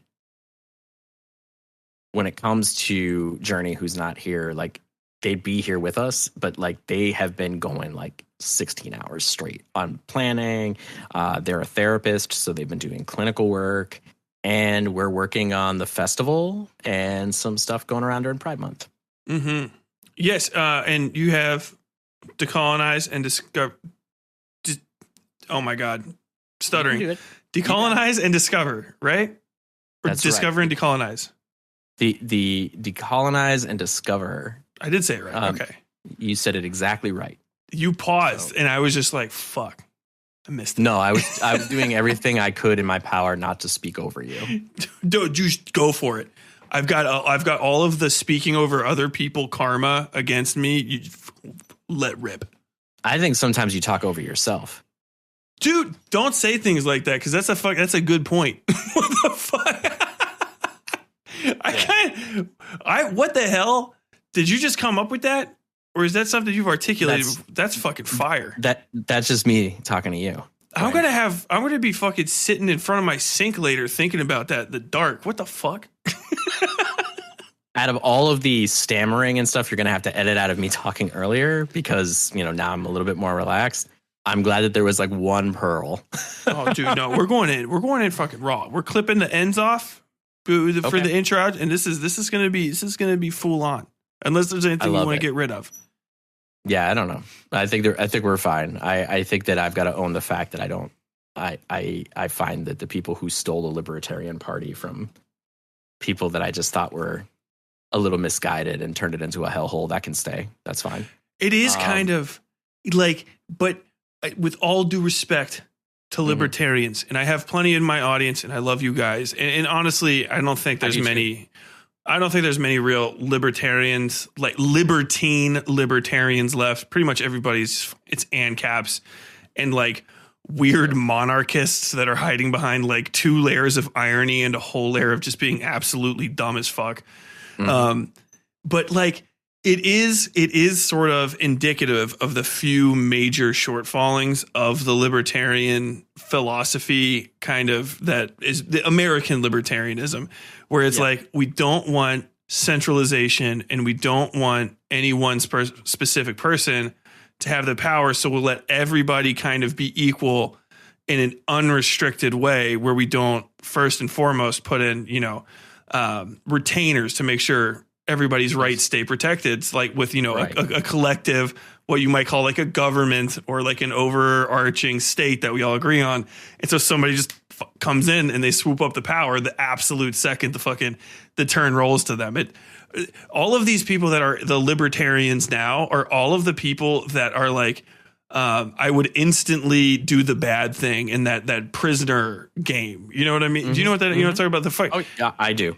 E: when it comes to Journee, who's not here, like they'd be here with us, but like they have been going like 16 hours straight on planning. They're a therapist, so they've been doing clinical work, and we're working on the festival and some stuff going around during Pride Month.
D: Mm-hmm. Yes, and you have Decolonize and Discover. Oh my God, stuttering. Decolonize and Discover, right? Or
E: That's
D: Discover
E: right.
D: and Decolonize.
E: The Decolonize and Discover.
D: I did say it right. Okay.
E: You said it exactly right.
D: You paused, and I was just like, fuck. I missed it.
E: No, I was doing everything I could in my power not to speak over you.
D: Dude, just go for it. I've got all of the speaking over other people karma against me. You let rip.
E: I think sometimes you talk over yourself.
D: Dude, don't say things like that, because that's a good point. What the fuck? What the hell? Did you just come up with that? Or is that something you've articulated? That's fucking fire.
E: That's just me talking to you.
D: I'm gonna be fucking sitting in front of my sink later thinking about that in the dark. What the fuck?
E: Out of all of the stammering and stuff, you're gonna have to edit out of me talking earlier because, you know, now I'm a little bit more relaxed. I'm glad that there was like one pearl.
D: Oh, dude, no, we're going in fucking raw. We're clipping the ends off for the intro, and this is gonna be full on. Unless there's anything you want to get rid of.
E: Yeah, I don't know. I think we're fine. I think that I've got to own the fact that I find that the people who stole the Libertarian Party from people that I just thought were a little misguided and turned it into a hellhole, that can stay. That's fine.
D: It is kind of like, but with all due respect to libertarians, and I have plenty in my audience, and I love you guys. And honestly, I don't think there's many real libertarians, like libertine libertarians left. Pretty much everybody's, it's ANCAPs and like weird monarchists that are hiding behind like 2 layers of irony and a whole layer of just being absolutely dumb as fuck. But like it is sort of indicative of the few major shortfallings of the libertarian philosophy, kind of, that is the American libertarianism, where it's like, we don't want centralization and we don't want any one specific person to have the power. So we'll let everybody kind of be equal in an unrestricted way, where we don't first and foremost put in, retainers to make sure everybody's rights stay protected. It's like with, a collective, what you might call like a government or like an overarching state that we all agree on. And so somebody just comes in and they swoop up the power the absolute second the turn rolls to them. All of these people that are the libertarians now are all of the people that are like, I would instantly do the bad thing in that prisoner game. You know what I mean? Do you know what that, you know what I'm talking about? The fight.
E: Oh, yeah, I do.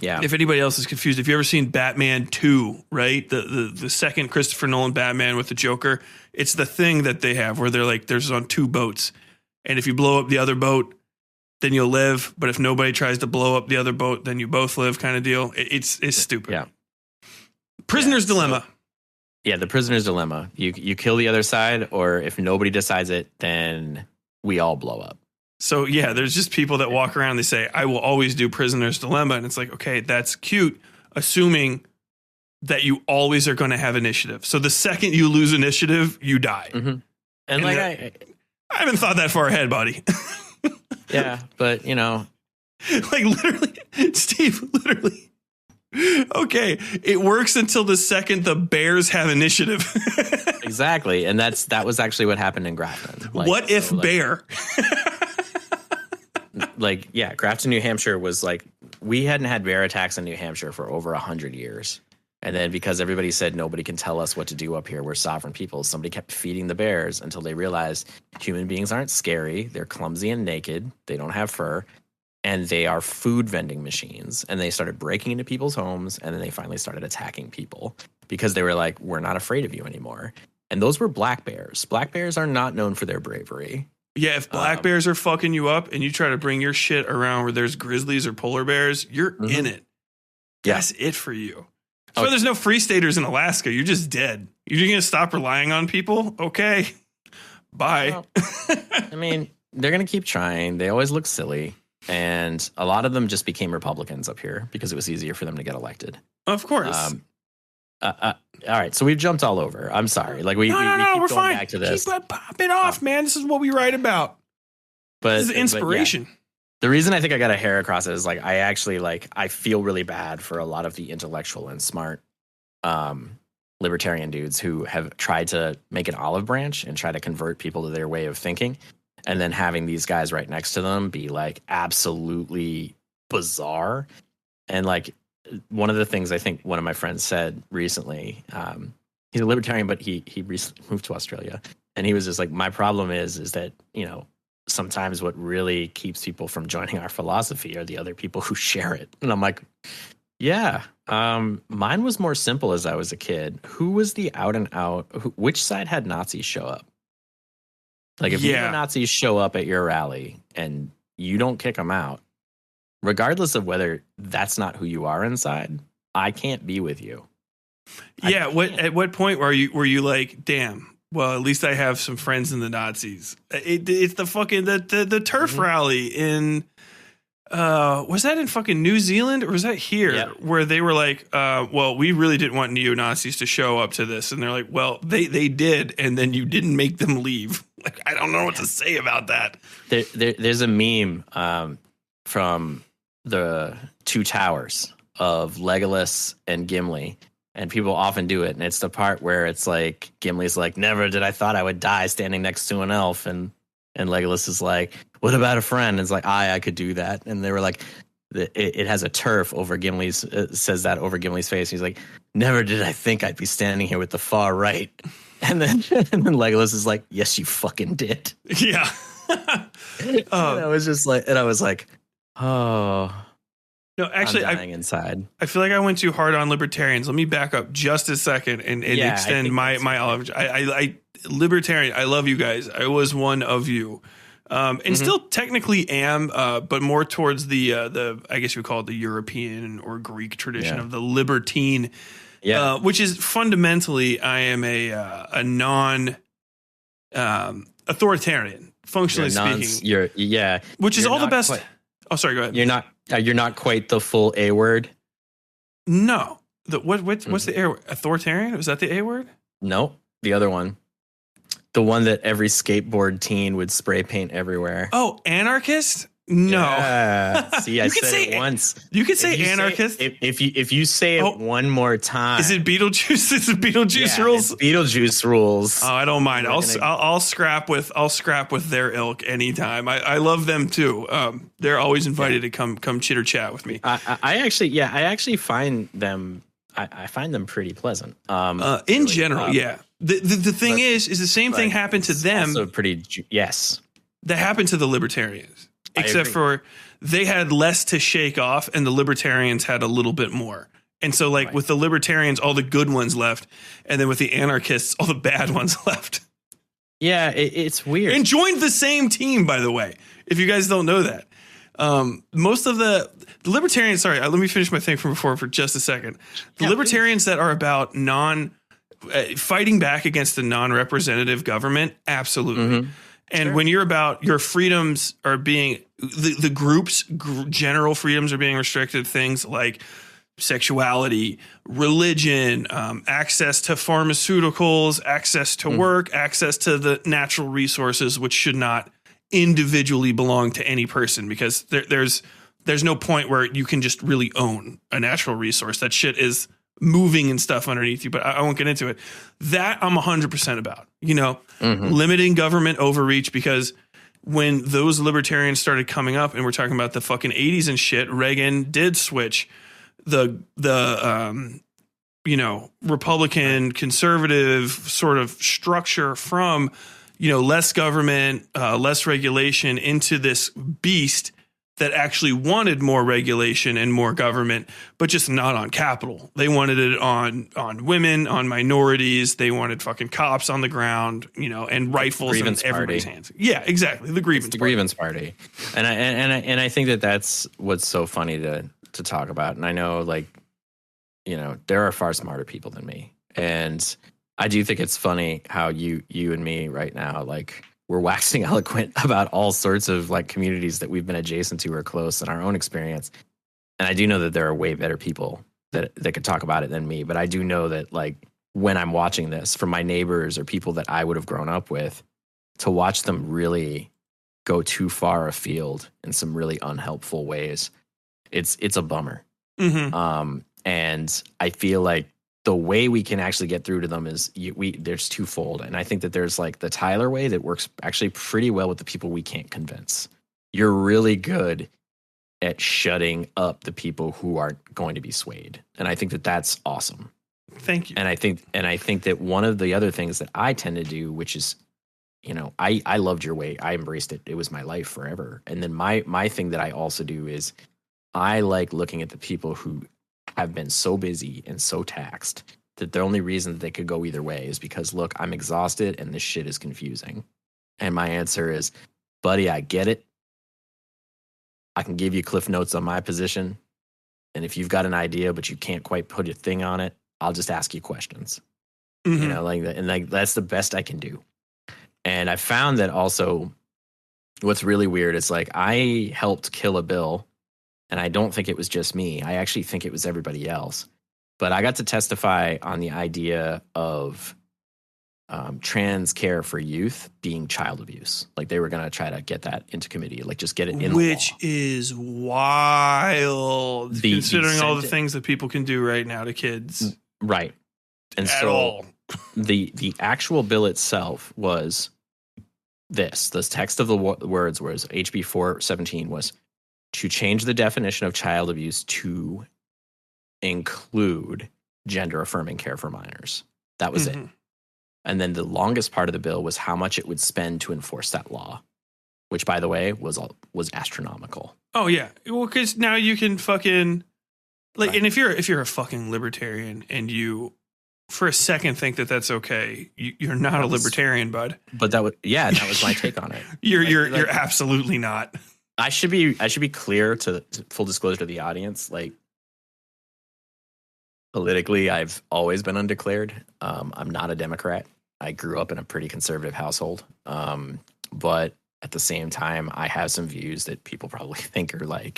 E: Yeah.
D: If anybody else is confused, if you ever seen Batman 2, right? The second Christopher Nolan Batman with the Joker, it's the thing that they have where they're like, there's on 2 boats. And if you blow up the other boat, then you'll live. But if nobody tries to blow up the other boat, then you both live kind of deal. It's stupid.
E: Yeah.
D: Prisoner's dilemma.
E: Yeah, the prisoner's dilemma. You kill the other side, or if nobody decides it, then we all blow up.
D: So, yeah, there's just people that walk around, they say, I will always do prisoner's dilemma. And it's like, okay, that's cute, assuming that you always are going to have initiative. So the second you lose initiative, you die.
E: Mm-hmm. And like, I
D: haven't thought that far ahead, buddy.
E: Yeah, but, you know.
D: Like, literally, Steve, literally. Okay, it works until the second the Bears have initiative.
E: Exactly. And that was actually what happened in Grafton. Like,
D: what if Bear?
E: Like, yeah, Grafton, New Hampshire was like, we hadn't had bear attacks in New Hampshire for over 100 years. And then because everybody said nobody can tell us what to do up here, we're sovereign people, somebody kept feeding the bears until they realized human beings aren't scary. They're clumsy and naked. They don't have fur. And they are food vending machines. And they started breaking into people's homes. And then they finally started attacking people because they were like, we're not afraid of you anymore. And those were black bears. Black bears are not known for their bravery.
D: Yeah, if black bears are fucking you up and you try to bring your shit around where there's grizzlies or polar bears, you're in it. That's it for you. So there's no free staters in Alaska. You're just dead. You're going to stop relying on people? Okay. Bye.
E: Well, I mean, they're going to keep trying. They always look silly. And a lot of them just became Republicans up here because it was easier for them to get elected.
D: Of course.
E: All right, so we've jumped all over. I'm sorry. Like we keep
D: we're
E: going
D: fine.
E: back to this.
D: Keep popping off, man. This is what we write about.
E: But
D: this is inspiration.
E: But yeah. The reason I think I got a hair across it is like I feel really bad for a lot of the intellectual and smart libertarian dudes who have tried to make an olive branch and try to convert people to their way of thinking, and then having these guys right next to them be like absolutely bizarre. And like one of the things I think one of my friends said recently, he's a libertarian, but he recently moved to Australia, and he was just like, my problem is that, you know, sometimes what really keeps people from joining our philosophy are the other people who share it. And I'm like, yeah, mine was more simple as I was a kid. Who was the out and out? Which side had Nazis show up? Like if you have Nazis show up at your rally and you don't kick them out, regardless of whether that's not who you are inside, I can't be with you.
D: Yeah. At what point were you like, damn? Well, at least I have some friends in the Nazis. It's the fucking the turf rally in was that in fucking New Zealand or was that here where they were like, well, we really didn't want neo-Nazis to show up to this, and they're like, well, they did, and then you didn't make them leave. Like, I don't know what to say about that.
E: There's a meme from the Two Towers of Legolas and Gimli. And people often do it. And it's the part where it's like, Gimli's like, never did I thought I would die standing next to an elf. And Legolas is like, what about a friend? And it's like, I could do that. And they were like, it has a turf over Gimli's, says that over Gimli's face. He's like, never did I think I'd be standing here with the far right. And then Legolas is like, yes, you fucking did.
D: Yeah.
E: And I was like, oh.
D: No, actually,
E: I'm dying inside.
D: I feel like I went too hard on libertarians. Let me back up just a second and extend my olive. I libertarian. I love you guys. I was one of you, and still technically am, but more towards the I guess you would call it the European or Greek tradition of the libertine. Yeah, which is fundamentally I am a non authoritarian, functionally speaking. Which is all the best. Oh, sorry. Go ahead.
E: You're not quite the full A word.
D: No. What's the A word? Authoritarian? Was that the A word?
E: No, the other one. The one that every skateboard teen would spray paint everywhere.
D: Oh, anarchist? No.
E: Yeah. See, I
D: You could
E: said
D: say
E: it once.
D: You could say anarchist.
E: If you say it one more time,
D: is it Beetlejuice? Is it Beetlejuice rules?
E: It's Beetlejuice rules.
D: Oh, I don't mind. I'll scrap with their ilk anytime. I love them too. They're always invited to come chitter chat with me.
E: I actually find them. I find them pretty pleasant.
D: In
E: really,
D: general, yeah. The thing is the same thing happened to them.
E: Also pretty. Yes.
D: That happened to the libertarians, except for they had less to shake off, and the libertarians had a little bit more. And so, like with the libertarians, all the good ones left, and then with the anarchists, all the bad ones left.
E: Yeah, it's weird.
D: And joined the same team, by the way. If you guys don't know that, most of the libertarians. Sorry, let me finish my thing from before for just a second. The libertarians that are about fighting back against the non-representative government, absolutely.
E: Mm-hmm.
D: And when you're about your freedoms are being the group's general freedoms are being restricted, things like sexuality, religion, access to pharmaceuticals, access to work, access to the natural resources, which should not individually belong to any person, because there's no point where you can just really own a natural resource. That shit is moving and stuff underneath you, but I won't get into it. That I'm 100% about, limiting government overreach, because when those libertarians started coming up and we're talking about the fucking 80s and shit, Reagan did switch the Republican conservative sort of structure from, less government, less regulation into this beast that actually wanted more regulation and more government, but just not on capital. They wanted it on women, on minorities. They wanted fucking cops on the ground, and rifles in everybody's hands. Yeah, exactly. The grievance
E: party. And I think that that's what's so funny to talk about. And I know, there are far smarter people than me. And I do think it's funny how you and me right now, we're waxing eloquent about all sorts of communities that we've been adjacent to or close in our own experience. And I do know that there are way better people that could talk about it than me. But I do know that when I'm watching this from my neighbors or people that I would have grown up with, to watch them really go too far afield in some really unhelpful ways, it's a bummer.
D: Mm-hmm.
E: And I feel like the way we can actually get through to them is there's twofold. And I think that there's the Tyler way that works actually pretty well with the people we can't convince. You're really good at shutting up the people who aren't going to be swayed. And I think that that's awesome.
D: Thank you.
E: And I think that one of the other things that I tend to do, which is, I loved your way. I embraced it. It was my life forever. And then my thing that I also do is I like looking at the people who have been so busy and so taxed that the only reason that they could go either way is because, look, I'm exhausted and this shit is confusing. And my answer is, buddy, I get it. I can give you cliff notes on my position. And if you've got an idea, but you can't quite put a thing on it, I'll just ask you questions.
D: Mm-hmm.
E: That's the best I can do. And I found that also what's really weird is I helped kill a bill. And I don't think it was just me. I actually think it was everybody else. But I got to testify on the idea of trans care for youth being child abuse. They were going to try to get that into committee, just get it in
D: Which
E: the law.
D: Is wild, considering all the things that people can do right now to kids.
E: Right. And
D: At
E: so
D: all.
E: the actual bill itself was this. The text of the words was HB 417 was to change the definition of child abuse to include gender-affirming care for minors. That was it. And then the longest part of the bill was how much it would spend to enforce that law, which, by the way, was astronomical.
D: Oh, yeah. Well, because now you can fucking... And if you're a fucking libertarian and you, for a second, think that that's okay, you're not a libertarian, bud.
E: But that was my take on it.
D: You're absolutely not.
E: I should be clear to full disclosure to the audience. Politically, I've always been undeclared. I'm not a Democrat. I grew up in a pretty conservative household. But at the same time, I have some views that people probably think are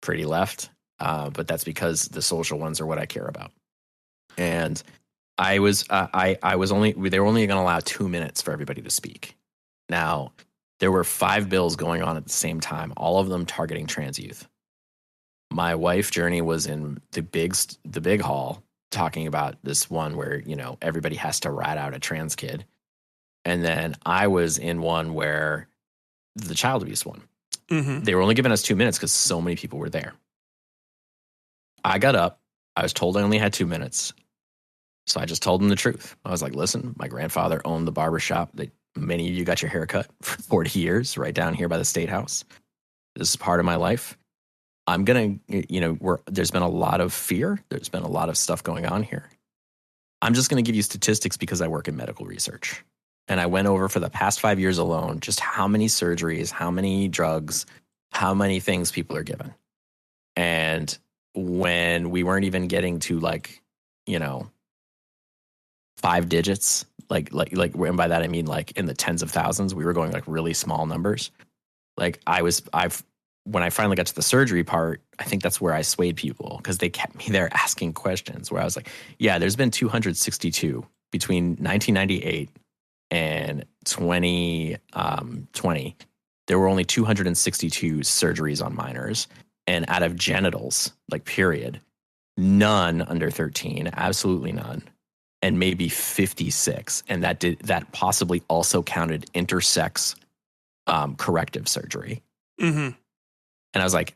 E: pretty left. But that's because the social ones are what I care about. And they were only going to allow 2 minutes for everybody to speak. Now, There were 5 bills going on at the same time, all of them targeting trans youth. My wife, Journee, was in the big hall talking about this one where, you know, everybody has to rat out a trans kid. And then I was in one where the child abuse one.
D: Mm-hmm.
E: They were only giving us 2 minutes because so many people were there. I got up. I was told I only had 2 minutes. So I just told them the truth. I was like, listen, my grandfather owned the barbershop that many of you got your hair cut for 40 years right down here by the State House. This is part of my life. I'm going to, you know, there's been a lot of fear. There's been a lot of stuff going on here. I'm just going to give you statistics because I work in medical research. And I went over for the past 5 years alone, just how many surgeries, how many drugs, how many things people are given. And when we weren't even getting to like, you know, 5 digits, like, and by that I mean like in the tens of thousands, we were going like really small numbers. Like when I finally got to the surgery part, I think that's where I swayed people because they kept me there asking questions where I was like, yeah, there's been 262 between 1998 and 2020. There were only 262 surgeries on minors. And out of genitals, like period, none under 13, absolutely none. And maybe 56. And that possibly also counted intersex corrective surgery.
D: Mm-hmm.
E: And I was like,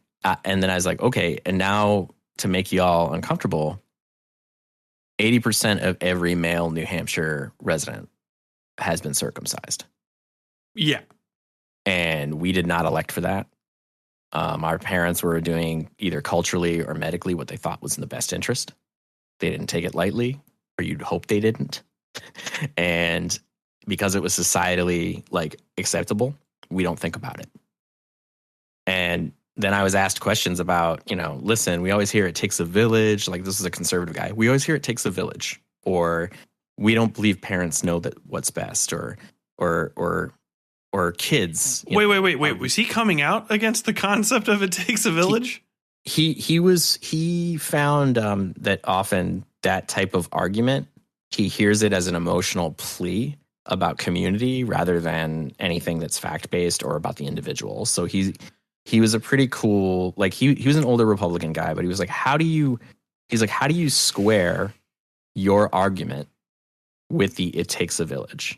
E: okay, and now to make y'all uncomfortable, 80% of every male New Hampshire resident has been circumcised.
D: Yeah.
E: And we did not elect for that. Our parents were doing either culturally or medically what they thought was in the best interest. They didn't take it lightly, or you'd hope they didn't. And because it was societally like acceptable, we don't think about it. And then I was asked questions about, you know, listen, we always hear it takes a village. Like, this is a conservative guy. We always hear it takes a village, or we don't believe parents know that what's best, or kids.
D: Wait. Was he coming out against the concept of it takes a village?
E: He found that often that type of argument, he hears it as an emotional plea about community rather than anything that's fact-based or about the individual. So he was a pretty cool, like he was an older Republican guy, but he was like, how do you square your argument with the it takes a village?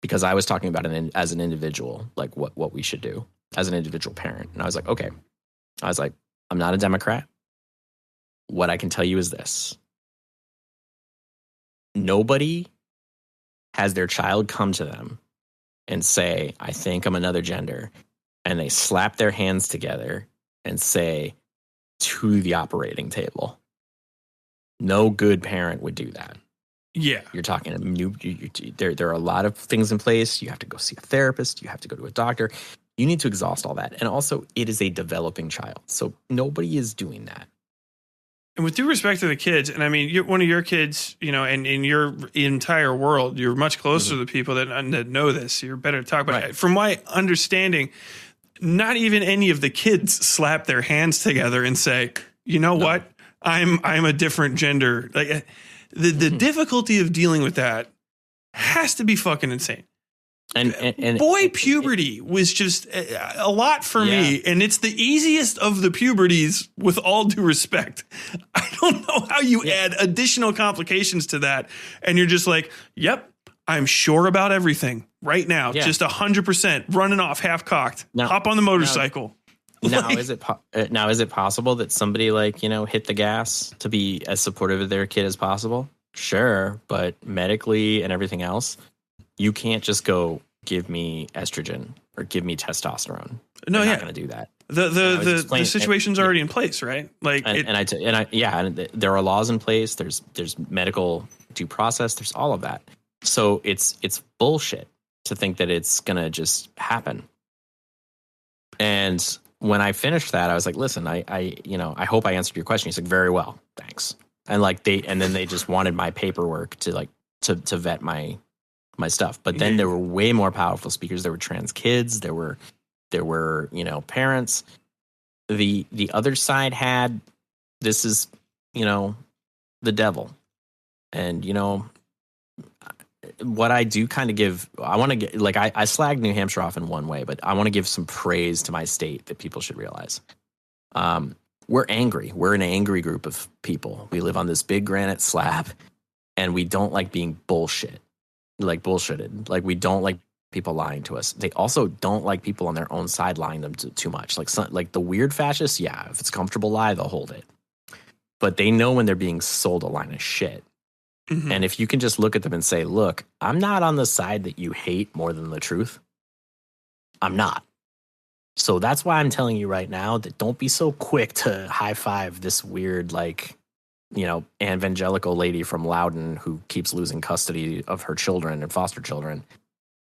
E: Because I was talking about it as an individual, like what we should do as an individual parent. And I was like, okay. I was like, I'm not a Democrat. What I can tell you is this. Nobody has their child come to them and say, I think I'm another gender. And they slap their hands together and say, to the operating table. No good parent would do that.
D: Yeah.
E: You're talking, there are a lot of things in place. You have to go see a therapist. You have to go to a doctor. You need to exhaust all that. And also, it is a developing child. So nobody is doing that.
D: And with due respect to the kids, and I mean, one of your kids, you know, and in your entire world, you're much closer to the people that know this. You're better to talk about it. From my understanding, not even any of the kids slap their hands together and say, you know what, I'm a different gender. Like the difficulty of dealing with that has to be fucking insane. And boy, puberty was just a lot for me. And it's the easiest of the puberties, with all due respect. I don't know how you add additional complications to that. And you're just like, yep, I'm sure about everything right now. Yeah. Just 100% running off half cocked. Hop on the motorcycle.
E: Now, is it possible that somebody hit the gas to be as supportive of their kid as possible? Sure. But medically and everything else, you can't just go give me estrogen or give me testosterone. No, They're not going to do that.
D: The situation's already in place, right?
E: And there are laws in place. There's medical due process. There's all of that. So it's bullshit to think that it's going to just happen. And when I finished that, I was like, listen, I hope I answered your question. He's like, very well, thanks. And then they just wanted my paperwork to vet my stuff. But then there were way more powerful speakers. There were trans kids. There were parents. The other side had, this is, the devil. And, what I do kind of give, I want to get, like, I slag New Hampshire off in one way, but I want to give some praise to my state that people should realize. We're angry. We're an angry group of people. We live on this big granite slab, and we don't like being bullshitted. Like, we don't like people lying to us. They also don't like people on their own side lying them too much. Like the weird fascists, yeah, if it's a comfortable lie, they'll hold it. But they know when they're being sold a line of shit. Mm-hmm. And if you can just look at them and say, look, I'm not on the side that you hate more than the truth. I'm not. So that's why I'm telling you right now that don't be so quick to high five this weird, like, you know, evangelical lady from Loudon who keeps losing custody of her children and foster children,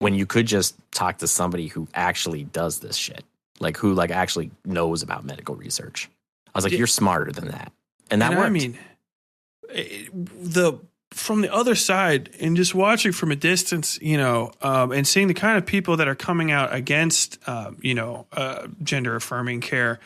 E: when you could just talk to somebody who actually does this shit, like who like actually knows about medical research. I was like, you're smarter than that. And that worked. I mean,
D: from the other side and just watching from a distance, you know, and seeing the kind of people that are coming out against, gender affirming care.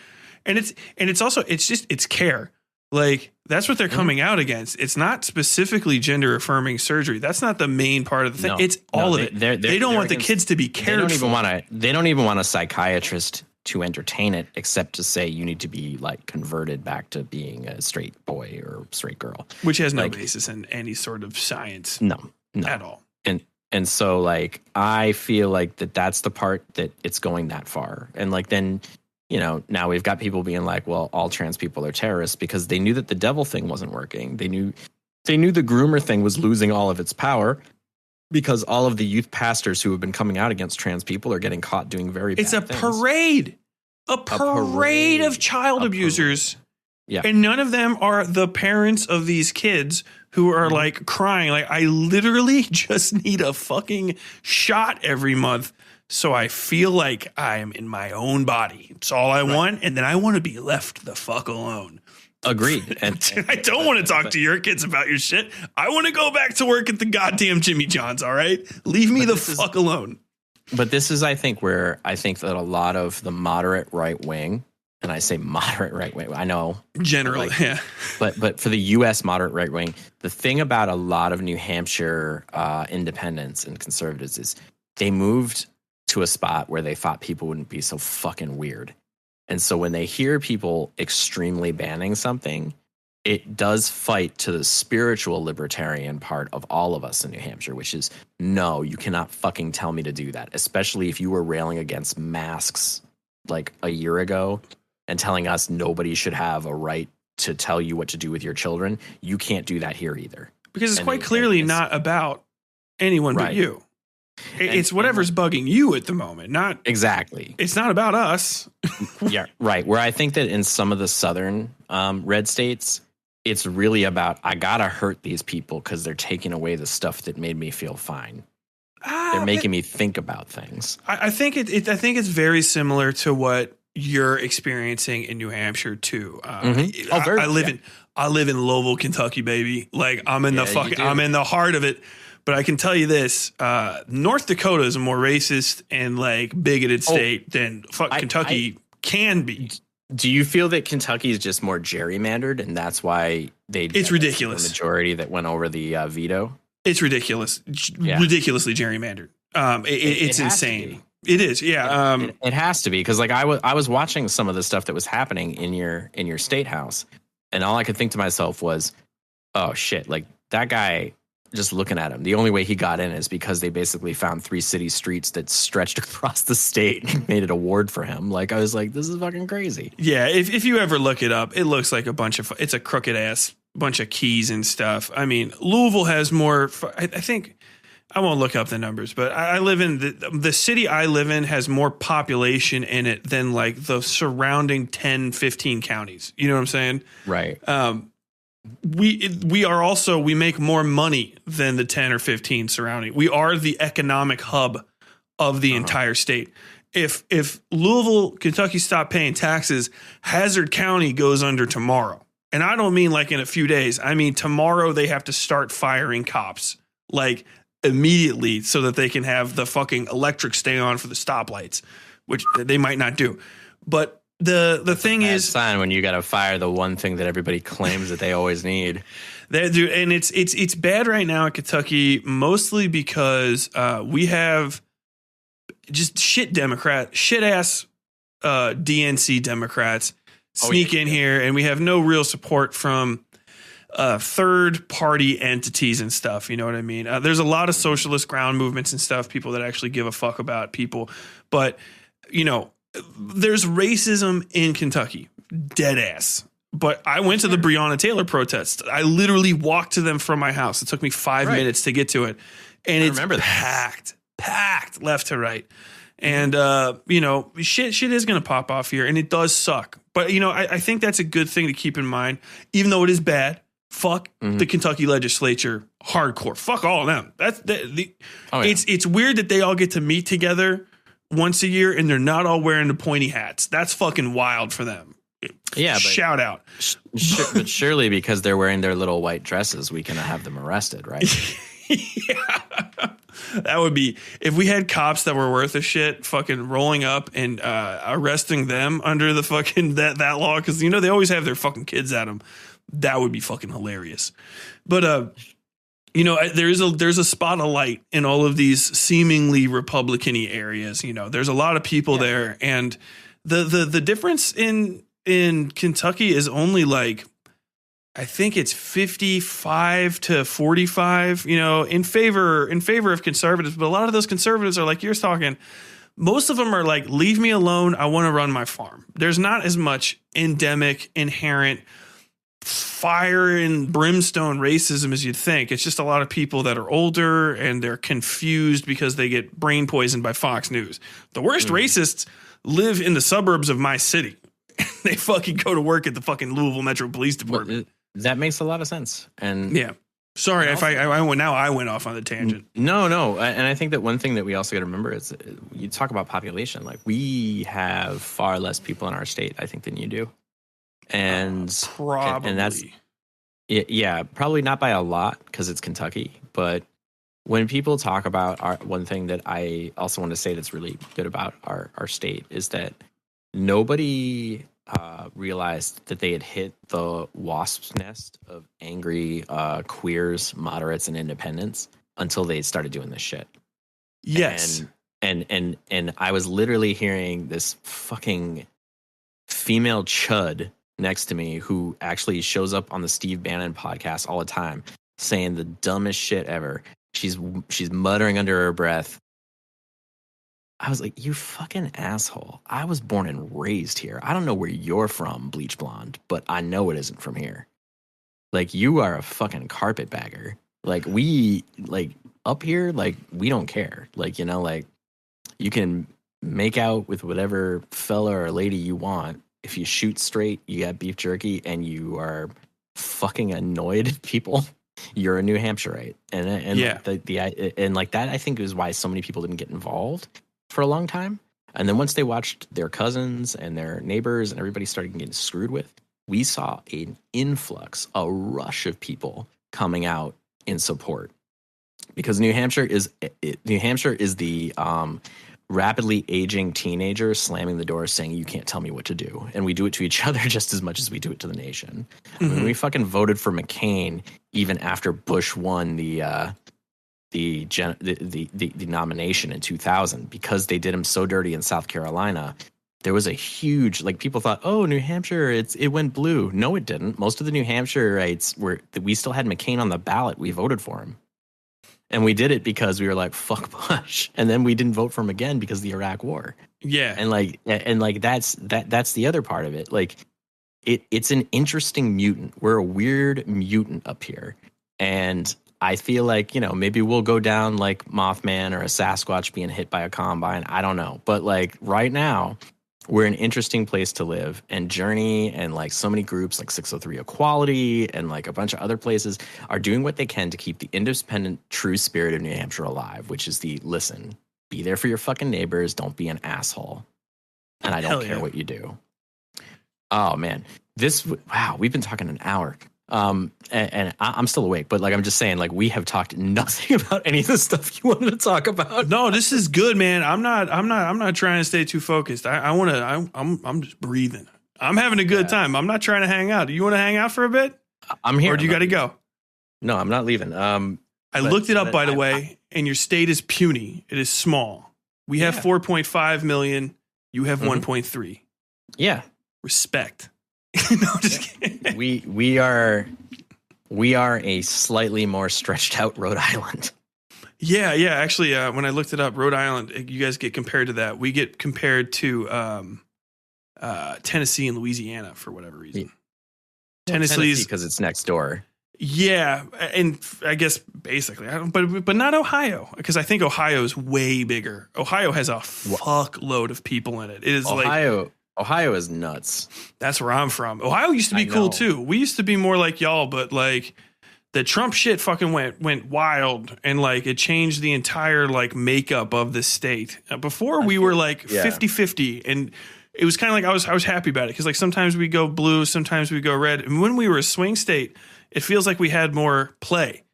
D: And it's care. Like, that's what they're coming out against. It's not specifically gender affirming surgery. That's not the main part of the thing. It's all of it. They don't want the kids to be cared for.
E: They don't even want a psychiatrist to entertain it, except to say you need to be like converted back to being a straight boy or straight girl,
D: which has no basis in any sort of science.
E: No,
D: at all.
E: And so like I feel like that's the part that it's going that far. And like then, you know, now we've got people being like, well, all trans people are terrorists because they knew that the devil thing wasn't working. They knew the groomer thing was losing all of its power because all of the youth pastors who have been coming out against trans people are getting caught doing very bad things.
D: A parade of child abusers.
E: Yeah.
D: And none of them are the parents of these kids who are like crying. Like, I literally just need a fucking shot every month. So I feel like I'm in my own body. It's all I want. And then I want to be left the fuck alone.
E: Agreed. And
D: I don't want to talk to your kids about your shit. I want to go back to work at the goddamn Jimmy John's. All right. Leave me the fuck alone.
E: But this is, I think, where I think that a lot of the moderate right wing, and I say moderate right wing, I know
D: generally,
E: like,
D: yeah.
E: But for the U.S. moderate right wing, the thing about a lot of New Hampshire independents and conservatives is they moved to a spot where they thought people wouldn't be so fucking weird. And so when they hear people extremely banning something, it does fight to the spiritual libertarian part of all of us in New Hampshire, which is, no, you cannot fucking tell me to do that, especially if you were railing against masks like a year ago and telling us nobody should have a right to tell you what to do with your children. You can't do that here either.
D: Because it's quite clearly not about anyone but you. It's whatever's bugging you at the moment, not
E: exactly.
D: It's not about us.
E: Yeah, right. Where I think that in some of the southern red states, it's really about, I gotta hurt these people because they're taking away the stuff that made me feel fine. They're making me think about things.
D: I think I think it's very similar to what you're experiencing in New Hampshire too. I live in Louisville, Kentucky, baby. Like, I'm in I'm in the heart of it. But I can tell you this, North Dakota is a more racist and like bigoted state than Kentucky can be.
E: Do you feel that Kentucky is just more gerrymandered and that's why it's
D: ridiculous.
E: The majority that went over the veto?
D: It's ridiculous. Ridiculously gerrymandered. It's insane. It is. Yeah.
E: It has to be. Cause like I was watching some of the stuff that was happening in your state house and all I could think to myself was, oh shit, like that guy, just looking at him, the only way he got in is because they basically found 3 city streets that stretched across the state and made it a ward for him. Like, I was like, this is fucking crazy.
D: Yeah, if you ever look it up, it looks like it's a crooked ass bunch of keys and stuff. I mean, Louisville has more, I think, I won't look up the numbers, but I live in the city I live in has more population in it than like the surrounding 10, 15 counties. You know what I'm saying?
E: Right.
D: We make more money than the 10 or 15 surrounding. We are the economic hub of the entire state. If Louisville, Kentucky stopped paying taxes, Hazard County goes under tomorrow. And I don't mean like in a few days. I mean, tomorrow they have to start firing cops like immediately so that they can have the fucking electric stay on for the stoplights, which they might not do. But the thing
E: Bad
D: is,
E: sign when you got to fire the one thing that everybody claims that they always need.
D: dude, and it's bad right now in Kentucky, mostly because we have just shit ass DNC Democrats sneak in here, and we have no real support from third party entities and stuff. You know what I mean? There's a lot of socialist ground movements and stuff, people that actually give a fuck about people, but you know, there's racism in Kentucky, dead ass. But I went to the Breonna Taylor protest. I literally walked to them from my house. It took me 5 minutes to get to it. And it's packed left to right. And, you know, shit is going to pop off here. And it does suck. But, you know, I think that's a good thing to keep in mind, even though it is bad. Fuck the Kentucky legislature hardcore. Fuck all of them. It's weird that they all get to meet together once a year and they're not all wearing the pointy hats. That's fucking wild for them.
E: Yeah, but
D: shout out.
E: But surely because they're wearing their little white dresses, we can have them arrested, right?
D: Yeah. That would be, if we had cops that were worth a shit fucking rolling up and arresting them under the fucking that law, because you know they always have their fucking kids at them. That would be fucking hilarious. But you know, there's a spot of light in all of these seemingly Republican-y areas. You know, there's a lot of people there, and the difference in Kentucky is only like, I think it's 55 to 45, you know, in favor of conservatives. But a lot of those conservatives are like you're talking. Most of them are like, leave me alone. I want to run my farm. There's not as much endemic, inherent fire and brimstone racism as you'd think. It's just a lot of people that are older and they're confused because they get brain poisoned by Fox News. The worst racists live in the suburbs of my city. They fucking go to work at the fucking Louisville Metro Police Department.
E: Well, that makes a lot of sense. And
D: yeah, sorry if I went off on the tangent.
E: No, and I think that one thing that we also got to remember is you talk about population. Like, we have far less people in our state, I think, than you do. And
D: probably,
E: and that's probably not by a lot because it's Kentucky. But when people talk about one thing that I also want to say that's really good about our state is that nobody realized that they had hit the wasp's nest of angry queers, moderates, and independents until they started doing this shit.
D: Yes.
E: And I was literally hearing this fucking female chud next to me who actually shows up on the Steve Bannon podcast all the time saying the dumbest shit ever. She's muttering under her breath. I was like, you fucking asshole. I was born and raised here. I don't know where you're from, bleach blonde, but I know it isn't from here. Like, you are a fucking carpetbagger. Like, we, like, up here, like, we don't care. Like, you know, like, you can make out with whatever fella or lady you want. If you shoot straight, you got beef jerky, and you are fucking annoyed at people, you're a New Hampshireite. And
D: yeah.
E: And like that, I think is why so many people didn't get involved for a long time. And then once they watched their cousins and their neighbors and everybody started getting screwed with, we saw an influx, a rush of people coming out in support. Because New Hampshire is the rapidly aging teenager slamming the door saying, you can't tell me what to do. And we do it to each other just as much as we do it to the nation. I mean, we fucking voted for McCain even after Bush won the nomination in 2000 because they did him so dirty in South Carolina. There was a huge, like, people thought, oh, New Hampshire, it went blue. No, it didn't. Most of the New Hampshireites we still had McCain on the ballot. We voted for him. And we did it because we were like, fuck Bush. And then we didn't vote for him again because of the Iraq War.
D: Yeah.
E: And that's the other part of it. Like, it's an interesting mutant. We're a weird mutant up here. And I feel like, you know, maybe we'll go down like Mothman or a Sasquatch being hit by a combine. I don't know. But like right now, we're an interesting place to live. And Journee and like so many groups like 603 Equality and like a bunch of other places are doing what they can to keep the independent, true spirit of New Hampshire alive, which is listen, be there for your fucking neighbors. Don't be an asshole. And I don't care what you do. Oh, man. Wow, we've been talking an hour. And I'm still awake, but like I'm just saying, like we have talked nothing about any of the stuff you wanted to talk about.
D: No, this is good, man. I'm not trying to stay too focused. I'm just breathing. I'm having a good time. I'm not trying to hang out. Do you want to hang out for a bit?
E: I'm here.
D: Or do you got to go?
E: No, I'm not leaving.
D: I looked it up, by the way, and your state is puny. It is small. We have 4.5 million. You have 1.3.
E: Yeah.
D: Respect. No, just kidding.
E: We are a slightly more stretched out Rhode Island.
D: Yeah. Actually, when I looked it up, Rhode Island, you guys get compared to that. We get compared to Tennessee and Louisiana for whatever reason.
E: Tennessee because it's next door.
D: Yeah, and I guess basically, but not Ohio, because I think Ohio is way bigger. Ohio has a fuckload of people in it. It is
E: Ohio is nuts.
D: That's where I'm from. Ohio used to be cool too. We used to be more like y'all, but like the Trump shit fucking went wild, and like it changed the entire like makeup of the state. Before we were like 50-50, and it was kind of like I was happy about it, because like sometimes we go blue, sometimes we go red, and when we were a swing state, it feels like we had more play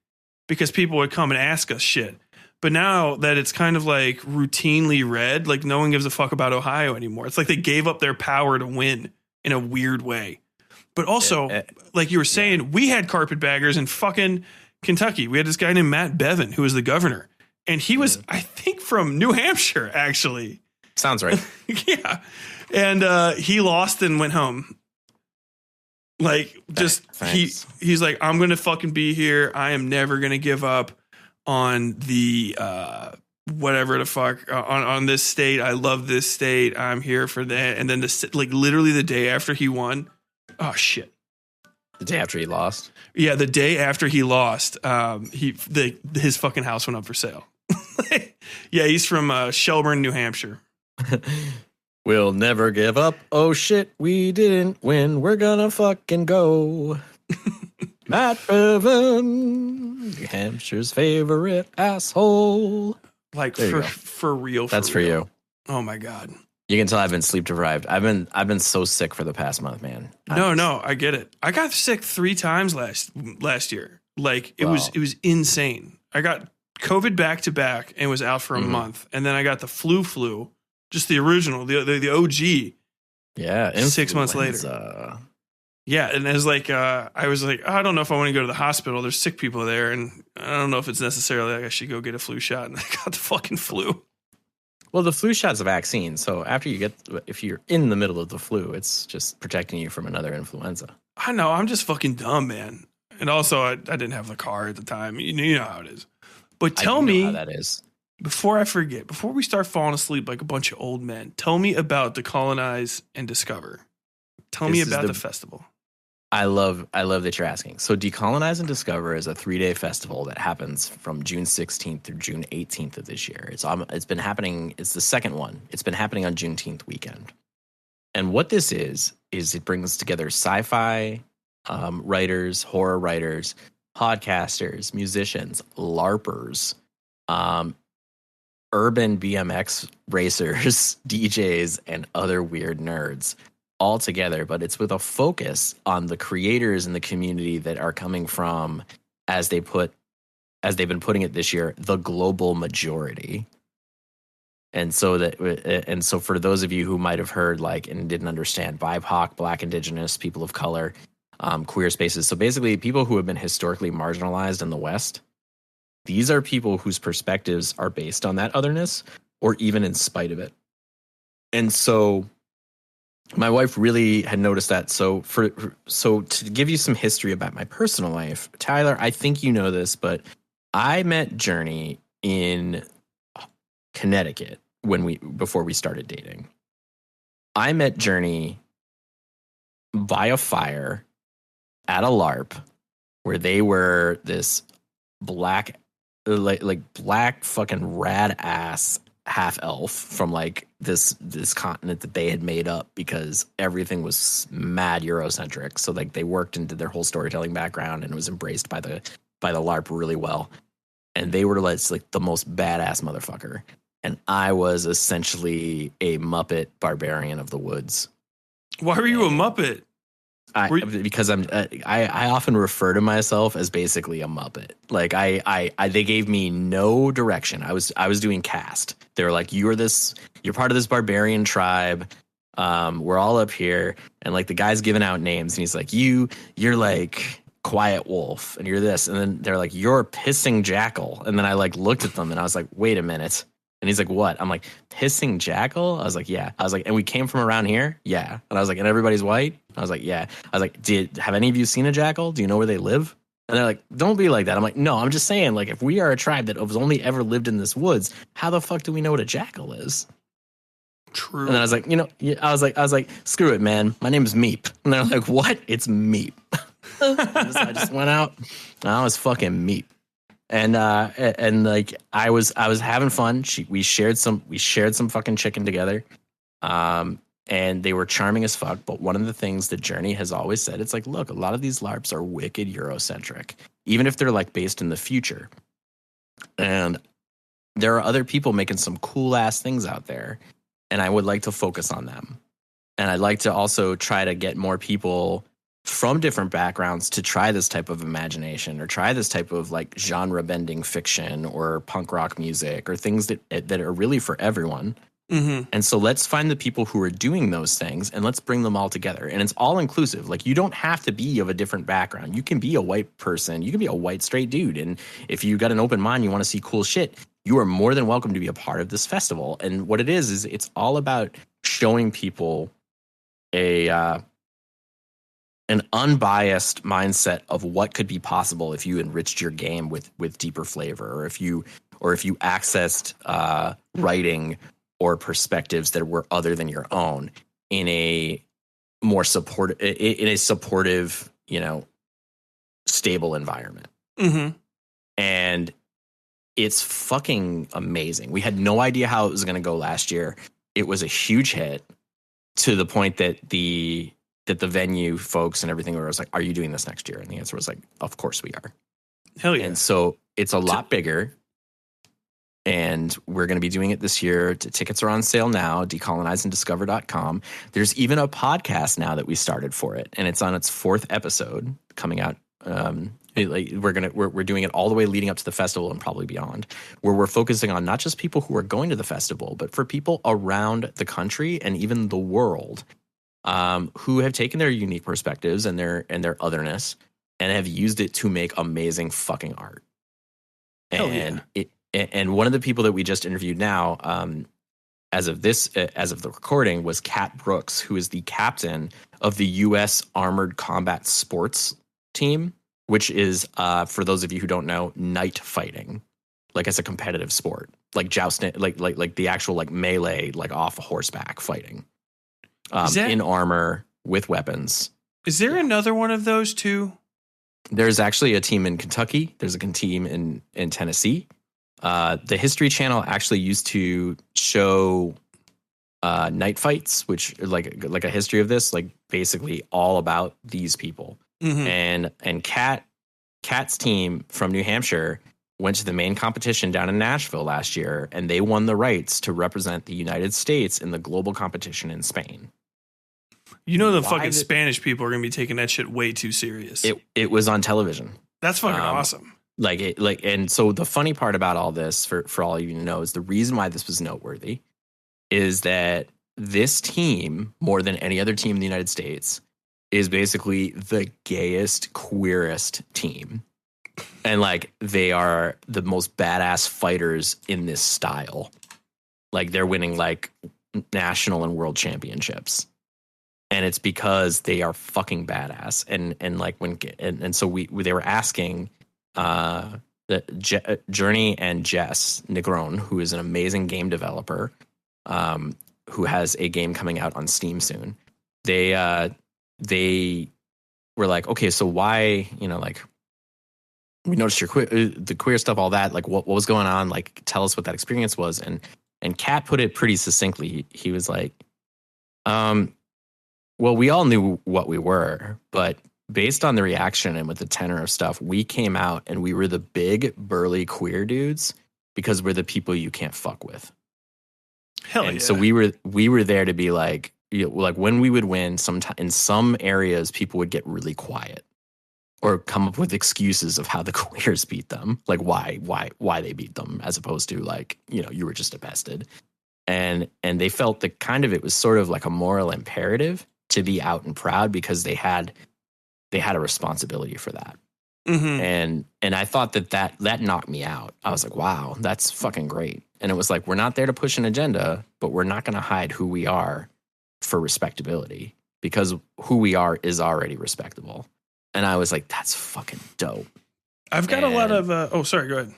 D: because people would come and ask us shit. But now that it's kind of like routinely red, like no one gives a fuck about Ohio anymore. It's like they gave up their power to win in a weird way. But also, like you were saying, we had carpetbaggers in fucking Kentucky. We had this guy named Matt Bevin, who was the governor. And he was, I think, from New Hampshire, actually.
E: Sounds right.
D: Yeah. And he lost and went home. Like, just, he's like, I'm going to fucking be here. I am never going to give up on the, whatever the fuck, on this state. I love this state. I'm here for that. And then, like, literally the day after he won. Oh, shit.
E: The day after he lost?
D: Yeah, the day after he lost, his fucking house went up for sale. Yeah, he's from Shelburne, New Hampshire.
E: We'll never give up. Oh, shit, we didn't win. We're gonna fucking go. Matt Bevin, New Hampshire's favorite asshole.
D: Like, for real.
E: That's for you.
D: Oh, my God.
E: You can tell I've been sleep deprived. I've been so sick for the past month, man.
D: No, I get it. I got sick 3 times last year. Like, it was insane. I got COVID back to back and was out for a month. And then I got the flu, just the original, the OG.
E: Yeah.
D: 6 months later. Yeah. And it was like, I was like, I don't know if I want to go to the hospital. There's sick people there. And I don't know if it's necessarily like I should go get a flu shot. And I got the fucking flu.
E: Well, the flu shot's a vaccine. So if you're in the middle of the flu, it's just protecting you from another influenza.
D: I know. I'm just fucking dumb, man. And also, I didn't have the car at the time. You know how it is. But tell me
E: how that is.
D: Before I forget, before we start falling asleep like a bunch of old men, tell me about Decolonize and Discover. Tell me about the festival.
E: I love that you're asking. So Decolonize and Discover is a 3-day festival that happens from June 16th through June 18th of this year. It's been happening. It's the second one. It's been happening on Juneteenth weekend. And what this is it brings together sci-fi writers, horror writers, podcasters, musicians, LARPers, urban BMX racers, DJs, and other weird nerds all together. But it's with a focus on the creators in the community that are coming from, as they've been putting it this year, the global majority. And so for those of you who might have heard and didn't understand, BIPOC, Black, Indigenous, people of color, queer spaces. So basically people who have been historically marginalized in the West, these are people whose perspectives are based on that otherness or even in spite of it. And so my wife really had noticed that. So to give you some history about my personal life, Tyler, I think you know this, but I met Journee in Connecticut before we started dating. I met Journee by a fire at a LARP where they were this black, black fucking rad ass half elf from this continent that they had made up because everything was mad Eurocentric. So they worked into their whole storytelling background and it was embraced by the LARP really well. And they were the most badass motherfucker. And I was essentially a Muppet barbarian of the woods.
D: Why were you a Muppet?
E: Because I often refer to myself as basically a Muppet. Like they gave me no direction. I was doing cast. They were like, you're part of this barbarian tribe. We're all up here, and like the guy's giving out names, and he's like, you're like Quiet Wolf, and you're this, and then they're like, you're Pissing Jackal, and then I like looked at them, and I was like, wait a minute. And he's like, what? I'm like, Pissing Jackal? I was like, yeah. I was like, and we came from around here? Yeah. And I was like, and everybody's white? I was like, yeah. I was like, have any of you seen a jackal? Do you know where they live? And they're like, don't be like that. I'm like, no, I'm just saying, like, if we are a tribe that has only ever lived in this woods, how the fuck do we know what a jackal is?
D: True.
E: And then I was like, I was like, screw it, man. My name is Meep. And they're like, what? It's Meep. I just went out and I was fucking Meep. And like I was having fun. We shared some fucking chicken together. And they were charming as fuck. But one of the things that Journee has always said, it's like, look, a lot of these LARPs are wicked Eurocentric, even if they're like based in the future. And there are other people making some cool ass things out there. And I would like to focus on them. And I'd like to also try to get more people from different backgrounds to try this type of imagination or try this type of like genre bending fiction or punk rock music or things that are really for everyone. Mm-hmm. And so let's find the people who are doing those things and let's bring them all together. And it's all inclusive. Like you don't have to be of a different background. You can be a white person. You can be a white straight dude. And if you got an open mind, you want to see cool shit, you are more than welcome to be a part of this festival. And what it is it's all about showing people an unbiased mindset of what could be possible if you enriched your game with deeper flavor, or if you accessed writing or perspectives that were other than your own in a more supportive, stable environment. Mm-hmm. And it's fucking amazing. We had no idea how it was going to go last year. It was a huge hit to the point that the venue folks and everything were like, are you doing this next year? And the answer was like, of course we are.
D: Hell yeah.
E: And so it's a lot bigger. And we're going to be doing it this year. Tickets are on sale now, decolonizeanddiscover.com. There's even a podcast now that we started for it. And it's on its 4th episode coming out. We're doing it all the way leading up to the festival and probably beyond, where we're focusing on not just people who are going to the festival, but for people around the country and even the world who have taken their unique perspectives and their otherness and have used it to make amazing fucking art. And one of the people that we just interviewed now, as of the recording, was Kat Brooks, who is the captain of the U.S. Armored Combat Sports Team, which is, for those of you who don't know, night fighting, like as a competitive sport, like jousting, like the actual like melee, like off horseback fighting, in armor with weapons.
D: Is there another one of those too?
E: There's actually a team in Kentucky. There's a team in Tennessee. The History Channel actually used to show night fights, which like a history of this, like basically all about these people. Mm-hmm. And Kat's team from New Hampshire went to the main competition down in Nashville last year, and they won the rights to represent the United States in the global competition in Spain.
D: You know, fucking Spanish people are going to be taking that shit way too serious.
E: It was on television.
D: That's fucking awesome.
E: And so the funny part about all this, for all of you to know, is the reason why this was noteworthy is that this team, more than any other team in the United States, is basically the gayest, queerest team. And like they are the most badass fighters in this style. Like they're winning like national and world championships. And it's because they are fucking badass. And like so they were asking Journee and Jess Negron, who is an amazing game developer, who has a game coming out on Steam soon. They were like, okay, so why, like, we noticed the queer stuff, all that, like what was going on? Like, tell us what that experience was. And Kat put it pretty succinctly. He was like, well, we all knew what we were, but based on the reaction and with the tenor of stuff, we came out and we were the big burly queer dudes because we're the people you can't fuck with.
D: Hell
E: and
D: yeah.
E: So we were there to be like, like when we would win, in some areas, people would get really quiet or come up with excuses of how the queers beat them, like why they beat them, as opposed to like, you were just bested. And they felt that kind of it was sort of like a moral imperative to be out and proud because they had a responsibility for that. And I thought that knocked me out. I was like, wow, that's fucking great. And it was like, we're not there to push an agenda, but we're not going to hide who we are for respectability, because who we are is already respectable. And I was like, that's fucking dope.
D: I've got a lot of sorry, go ahead.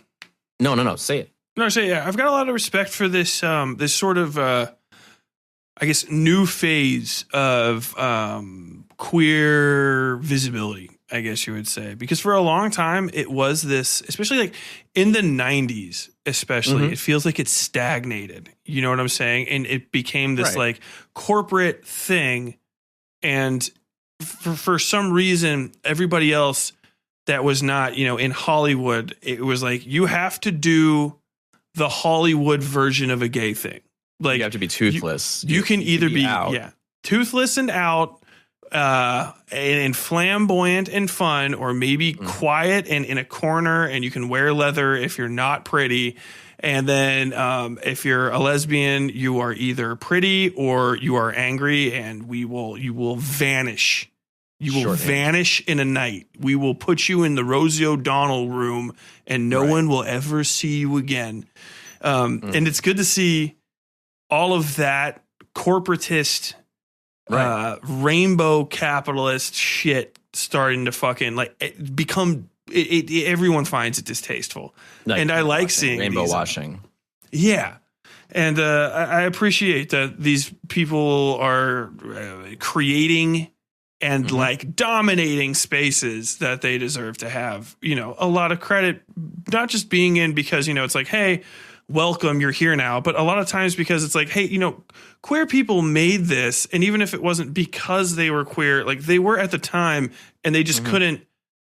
E: No, say it.
D: No, say yeah. I've got a lot of respect for this this sort of I guess new phase of queer visibility, I guess you would say, because for a long time it was this, especially like in the 90s, especially, it feels like it's stagnated. You know what I'm saying? And it became this like corporate thing. And for some reason, everybody else that was not, in Hollywood, it was like, you have to do the Hollywood version of a gay thing. Like,
E: you have to be toothless.
D: You can either be
E: out.
D: Toothless and out, and flamboyant and fun, or maybe quiet and in a corner, and you can wear leather if you're not pretty. And then if you're a lesbian, you are either pretty or you are angry, and you will vanish. You will vanish in a night. We will put you in the Rosie O'Donnell room, and no one will ever see you again. And it's good to see all of that corporatist, rainbow capitalist shit starting to fucking become. Everyone finds it distasteful, and I like seeing
E: rainbow washing.
D: Yeah. And I appreciate that these people are creating and like dominating spaces that they deserve to have, a lot of credit, not just being in because, it's like, hey, welcome, you're here now. But a lot of times because it's like, hey, queer people made this. And even if it wasn't because they were queer, like they were at the time, and they just couldn't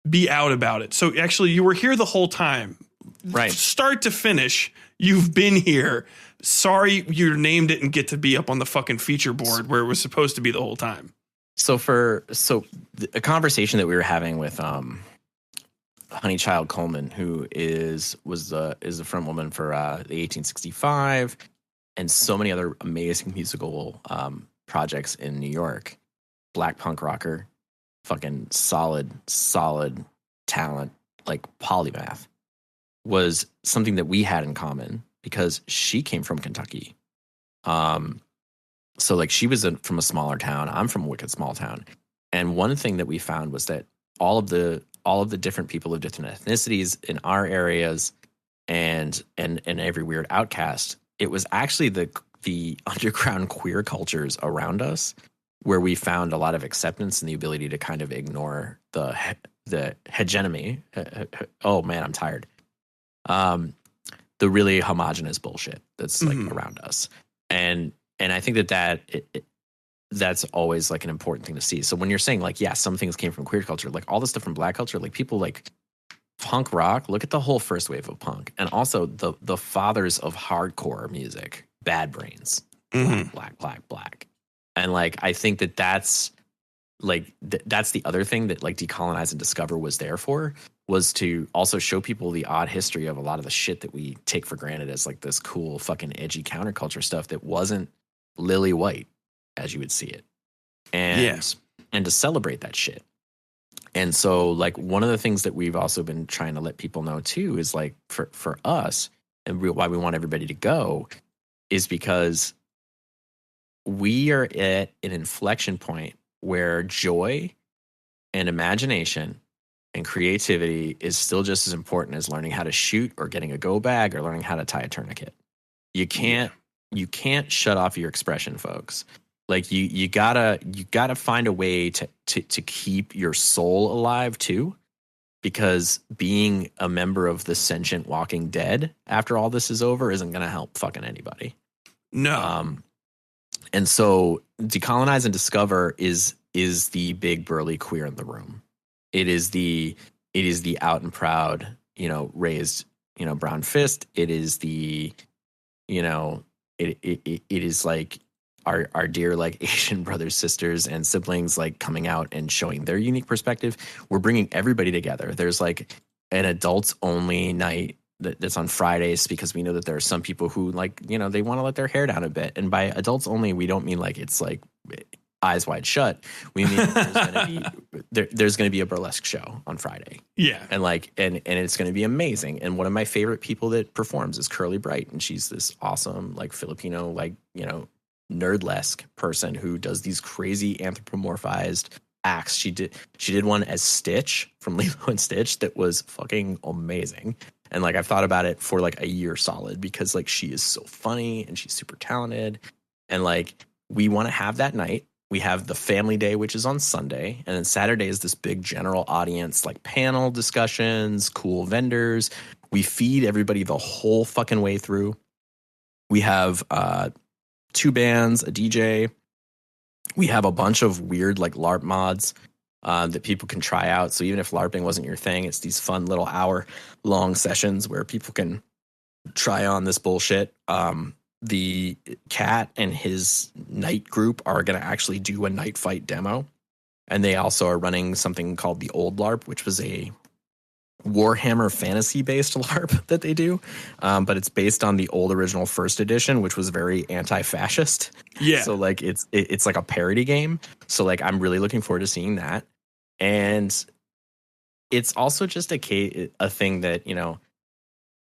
D: be out about it. So actually you were here the whole time, right? Start to finish. You've been here. Sorry, your name didn't get to be up on the fucking feature board where it was supposed to be the whole time.
E: So a conversation that we were having with Honeychild Coleman, who is the front woman for the 1865 and so many other amazing musical projects in New York, black punk rocker, fucking solid talent, like polymath, was something that we had in common because she came from Kentucky. So like she was from a smaller town. I'm from a wicked small town. And one thing that we found was that all of the different people of different ethnicities in our areas and every weird outcast, it was actually the underground queer cultures around us where we found a lot of acceptance and the ability to kind of ignore the hegemony. Oh man, I'm tired. The really homogenous bullshit that's like around us. And I think that's always like an important thing to see. So when you're saying like, yeah, some things came from queer culture, like all the stuff from black culture, like people like punk rock, look at the whole first wave of punk. And also the fathers of hardcore music, Bad Brains, black. And like, I think that's like, that's the other thing that like Decolonize and Discover was there for, was to also show people the odd history of a lot of the shit that we take for granted as like this cool fucking edgy counterculture stuff that wasn't lily white as you would see it. And to celebrate that shit. And so like one of the things that we've also been trying to let people know too is like for us and why we want everybody to go is because we are at an inflection point where joy and imagination and creativity is still just as important as learning how to shoot or getting a go bag or learning how to tie a tourniquet. You can't shut off your expression, folks. Like you gotta find a way to keep your soul alive too, because being a member of the sentient Walking Dead after all this is over isn't gonna help fucking anybody.
D: No.
E: And so Decolonize and Discover is the big burly queer in the room. It is the out and proud, raised, brown fist. It is the, it is like our dear like Asian brothers, sisters, and siblings like coming out and showing their unique perspective. We're bringing everybody together. There's like an adults only night that's on Fridays, because we know that there are some people who like, you know, they want to let their hair down a bit. And by adults only, we don't mean like it's like eyes wide shut. We mean there's going to be a burlesque show on Friday.
D: Yeah.
E: And like, and it's going to be amazing. And one of my favorite people that performs is Curly Bright. And she's this awesome, like Filipino, like, you know, nerdlesque person who does these crazy anthropomorphized acts. She did one as Stitch from Lilo and Stitch that was fucking amazing. And like, I've thought about it for like a year solid, because like she is so funny and she's super talented. And like, we want to have that night. We have the family day, which is on Sunday. And then Saturday is this big general audience, like panel discussions, cool vendors. We feed everybody the whole fucking way through. We have 2 bands, a DJ. We have a bunch of weird like LARP mods that people can try out. So even if LARPing wasn't your thing, it's these fun little hour-long sessions where people can try on this bullshit. The Cat and his night group are going to actually do a night fight demo. And they also are running something called the Old LARP, which was a Warhammer fantasy-based LARP that they do. But it's based on the old original first edition, which was very anti-fascist.
D: Yeah.
E: So like it's like a parody game. So like I'm really looking forward to seeing that. And it's also just a thing that, you know,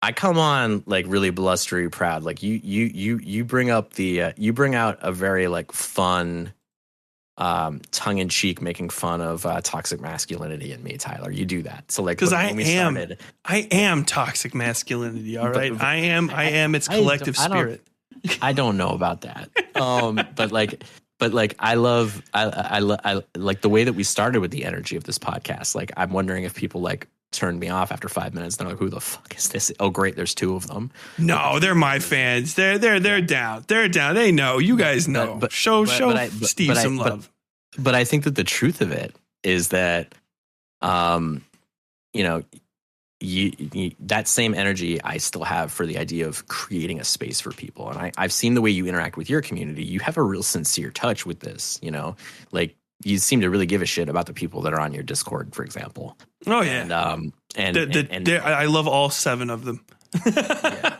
E: I come on like really blustery proud. Like you bring up you bring out a very like fun, tongue in cheek, making fun of toxic masculinity in me, Tyler. You do that. So like,
D: because I am toxic masculinity. All right. I am its collective spirit.
E: I don't know about that. But like I like the way that we started with the energy of this podcast. Like, I'm wondering if people like turned me off after 5 minutes. They're like, who the fuck is this? Oh, great. There's 2 of them.
D: No, they're my fans. They're down. They're down. They know. You guys know. Show Steve some love.
E: But I think that the truth of it is that, you know, you that same energy I still have for the idea of creating a space for people. And I've seen the way you interact with your community. You have a real sincere touch with this, you know, like you seem to really give a shit about the people that are on your Discord, for example.
D: Oh yeah. And I love all 7 of them.
E: Yeah.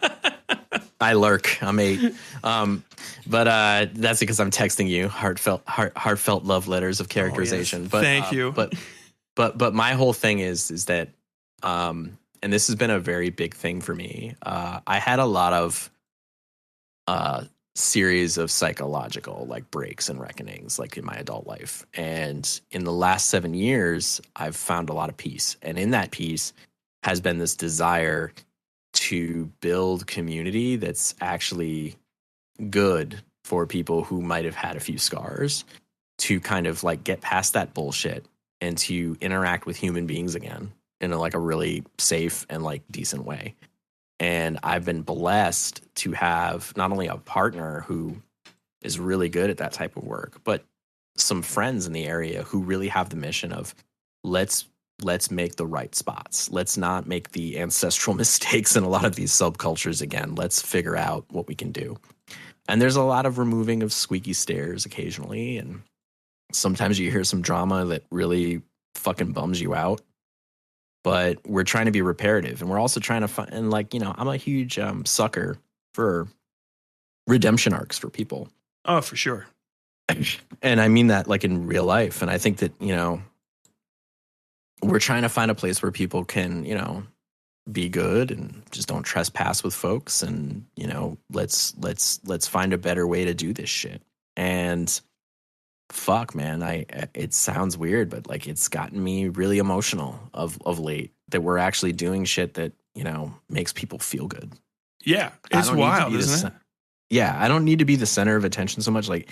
E: I lurk. I'm 8. But that's because I'm texting you heartfelt love letters of characterization.
D: Oh, yes.
E: But
D: thank you.
E: But my whole thing is that, and this has been a very big thing for me. I had a lot of series of psychological like breaks and reckonings like in my adult life. And in the last 7 years, I've found a lot of peace. And in that peace has been this desire to build community that's actually good for people who might have had a few scars, to kind of like get past that bullshit and to interact with human beings again in a really safe and like decent way. And I've been blessed to have not only a partner who is really good at that type of work, but some friends in the area who really have the mission of let's make the right spots. Let's not make the ancestral mistakes in a lot of these subcultures again. Let's figure out what we can do. And there's a lot of removing of squeaky stairs occasionally. And sometimes you hear some drama that really fucking bums you out. But we're trying to be reparative, and we're also trying to find, and like, you know, I'm a huge sucker for redemption arcs for people.
D: Oh, for sure.
E: And I mean that like in real life. And I think that, you know, we're trying to find a place where people can, you know, be good and just don't trespass with folks. And, you know, let's find a better way to do this shit. And fuck, man, it sounds weird, but like it's gotten me really emotional of late that we're actually doing shit that, you know, makes people feel good.
D: Yeah, it's wild, isn't it?
E: Yeah, I don't need to be the center of attention so much. Like,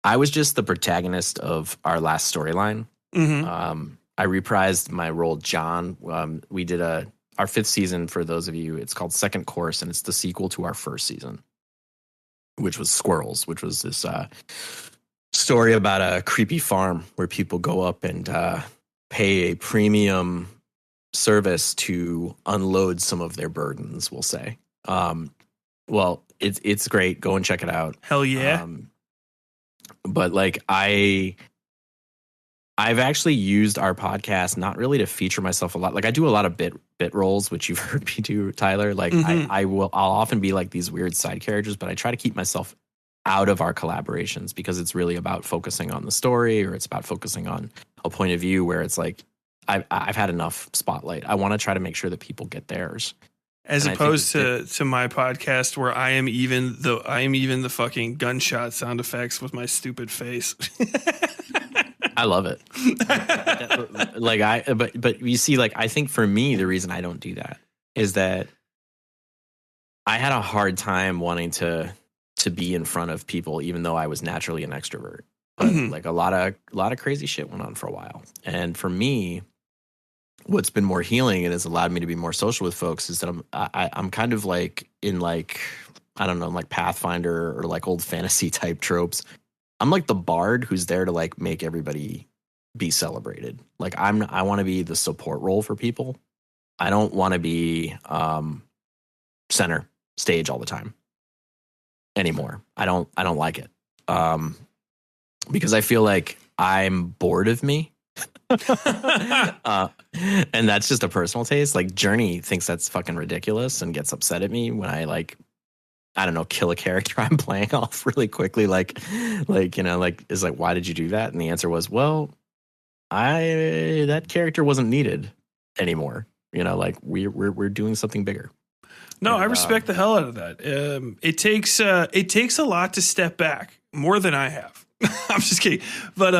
E: I was just the protagonist of our last storyline.
D: Mm-hmm.
E: I reprised my role, John. We did our 5th season, for those of you. It's called Second Course, and it's the sequel to our 1st season, which was Squirrels, which was this story about a creepy farm where people go up and pay a premium service to unload some of their burdens, we'll say. Well, it's great. Go and check it out.
D: Hell yeah.
E: but like I've actually used our podcast not really to feature myself a lot. Like I do a lot of bit roles, which you've heard me do, Tyler. Like I'll often be like these weird side characters, but I try to keep myself out of our collaborations because it's really about focusing on the story, or it's about focusing on a point of view where it's like I've had enough spotlight. I want to try to make sure that people get theirs.
D: As opposed to my podcast where I am even the fucking gunshot sound effects with my stupid face.
E: I love it. But you see, like, I think for me, the reason I don't do that is that I had a hard time wanting to be in front of people, even though I was naturally an extrovert. But like a lot of crazy shit went on for a while. And for me, what's been more healing and has allowed me to be more social with folks is that I'm kind of like in like, I don't know, like Pathfinder or like old fantasy type tropes. I'm like the bard who's there to like make everybody be celebrated. Like I want to be the support role for people. I don't want to be center stage all the time anymore. I don't like it. Because I feel like I'm bored of me. And that's just a personal taste. Like Journee thinks that's fucking ridiculous and gets upset at me when I like, I don't know, kill a character I'm playing off really quickly. Like, you know, like, is like, why did you do that? And the answer was, well, that character wasn't needed anymore. You know, like we're doing something bigger.
D: No, I respect the hell out of that. It takes a lot to step back, more than I have. I'm just kidding. But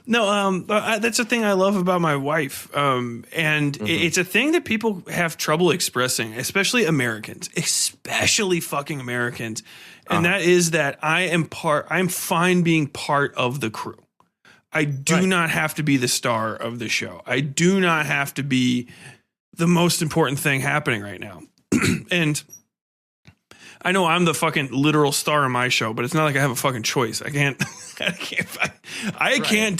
D: that's the thing I love about my wife. It's a thing that people have trouble expressing, especially Americans, especially fucking Americans. And that is that I'm fine being part of the crew. I do not have to be the star of the show. I do not have to be the most important thing happening right now. And I know I'm the fucking literal star of my show, but it's not like I have a fucking choice. I can't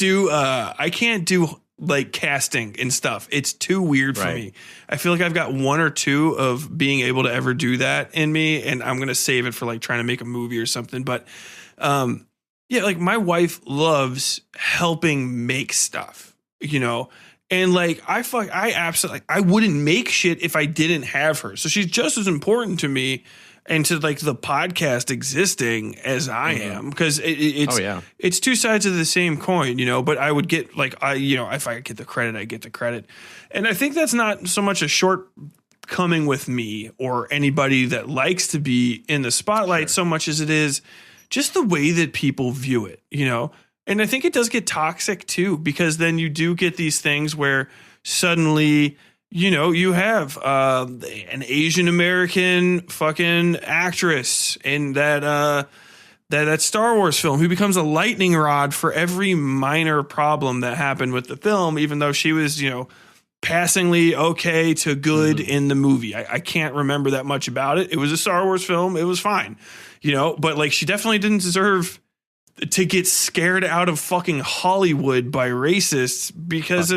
D: do like casting and stuff. It's too weird for me. I feel like I've got one or two of being able to ever do that in me, and I'm going to save it for like trying to make a movie or something. But yeah, like my wife loves helping make stuff, you know? And like, I absolutely, I wouldn't make shit if I didn't have her. So she's just as important to me and to like the podcast existing as I am, because it's two sides of the same coin, you know. But I would get like if I get the credit, I get the credit, and I think that's not so much a shortcoming with me or anybody that likes to be in the spotlight so much as it is just the way that people view it, you know. And I think it does get toxic too, because then you do get these things where suddenly, you know, you have an Asian American fucking actress in that Star Wars film who becomes a lightning rod for every minor problem that happened with the film, even though she was, you know, passingly okay to good in the movie. I can't remember that much about it. It was a Star Wars film. It was fine, you know, but like she definitely didn't deserve to get scared out of fucking Hollywood by racists because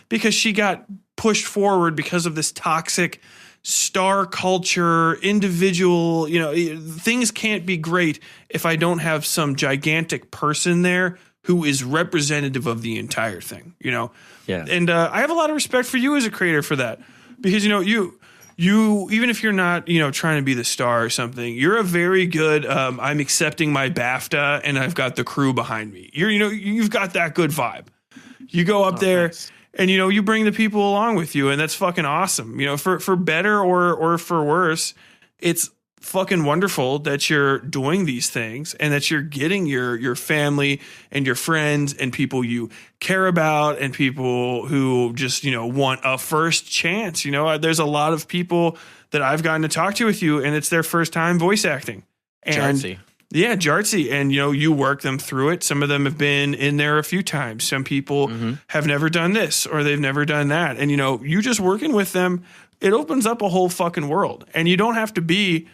D: because she got pushed forward because of this toxic star culture, individual, you know, things can't be great if I don't have some gigantic person there who is representative of the entire thing, you know?
E: Yeah.
D: And I have a lot of respect for you as a creator for that, because, you know, you even if you're not, you know, trying to be the star or something, you're a very good, I'm accepting my BAFTA and I've got the crew behind me. You've got that good vibe. You go up there. Thanks. And, you know, you bring the people along with you, and that's fucking awesome. You know, for better or for worse, it's fucking wonderful that you're doing these things and that you're getting your family and your friends and people you care about and people who just, you know, want a first chance. You know, there's a lot of people that I've gotten to talk to with you, and it's their first time voice acting. And yeah, Jartsy. And, you know, you work them through it. Some of them have been in there a few times. Some people have never done this or they've never done that. And, you know, you just working with them, it opens up a whole fucking world. And you don't have to be,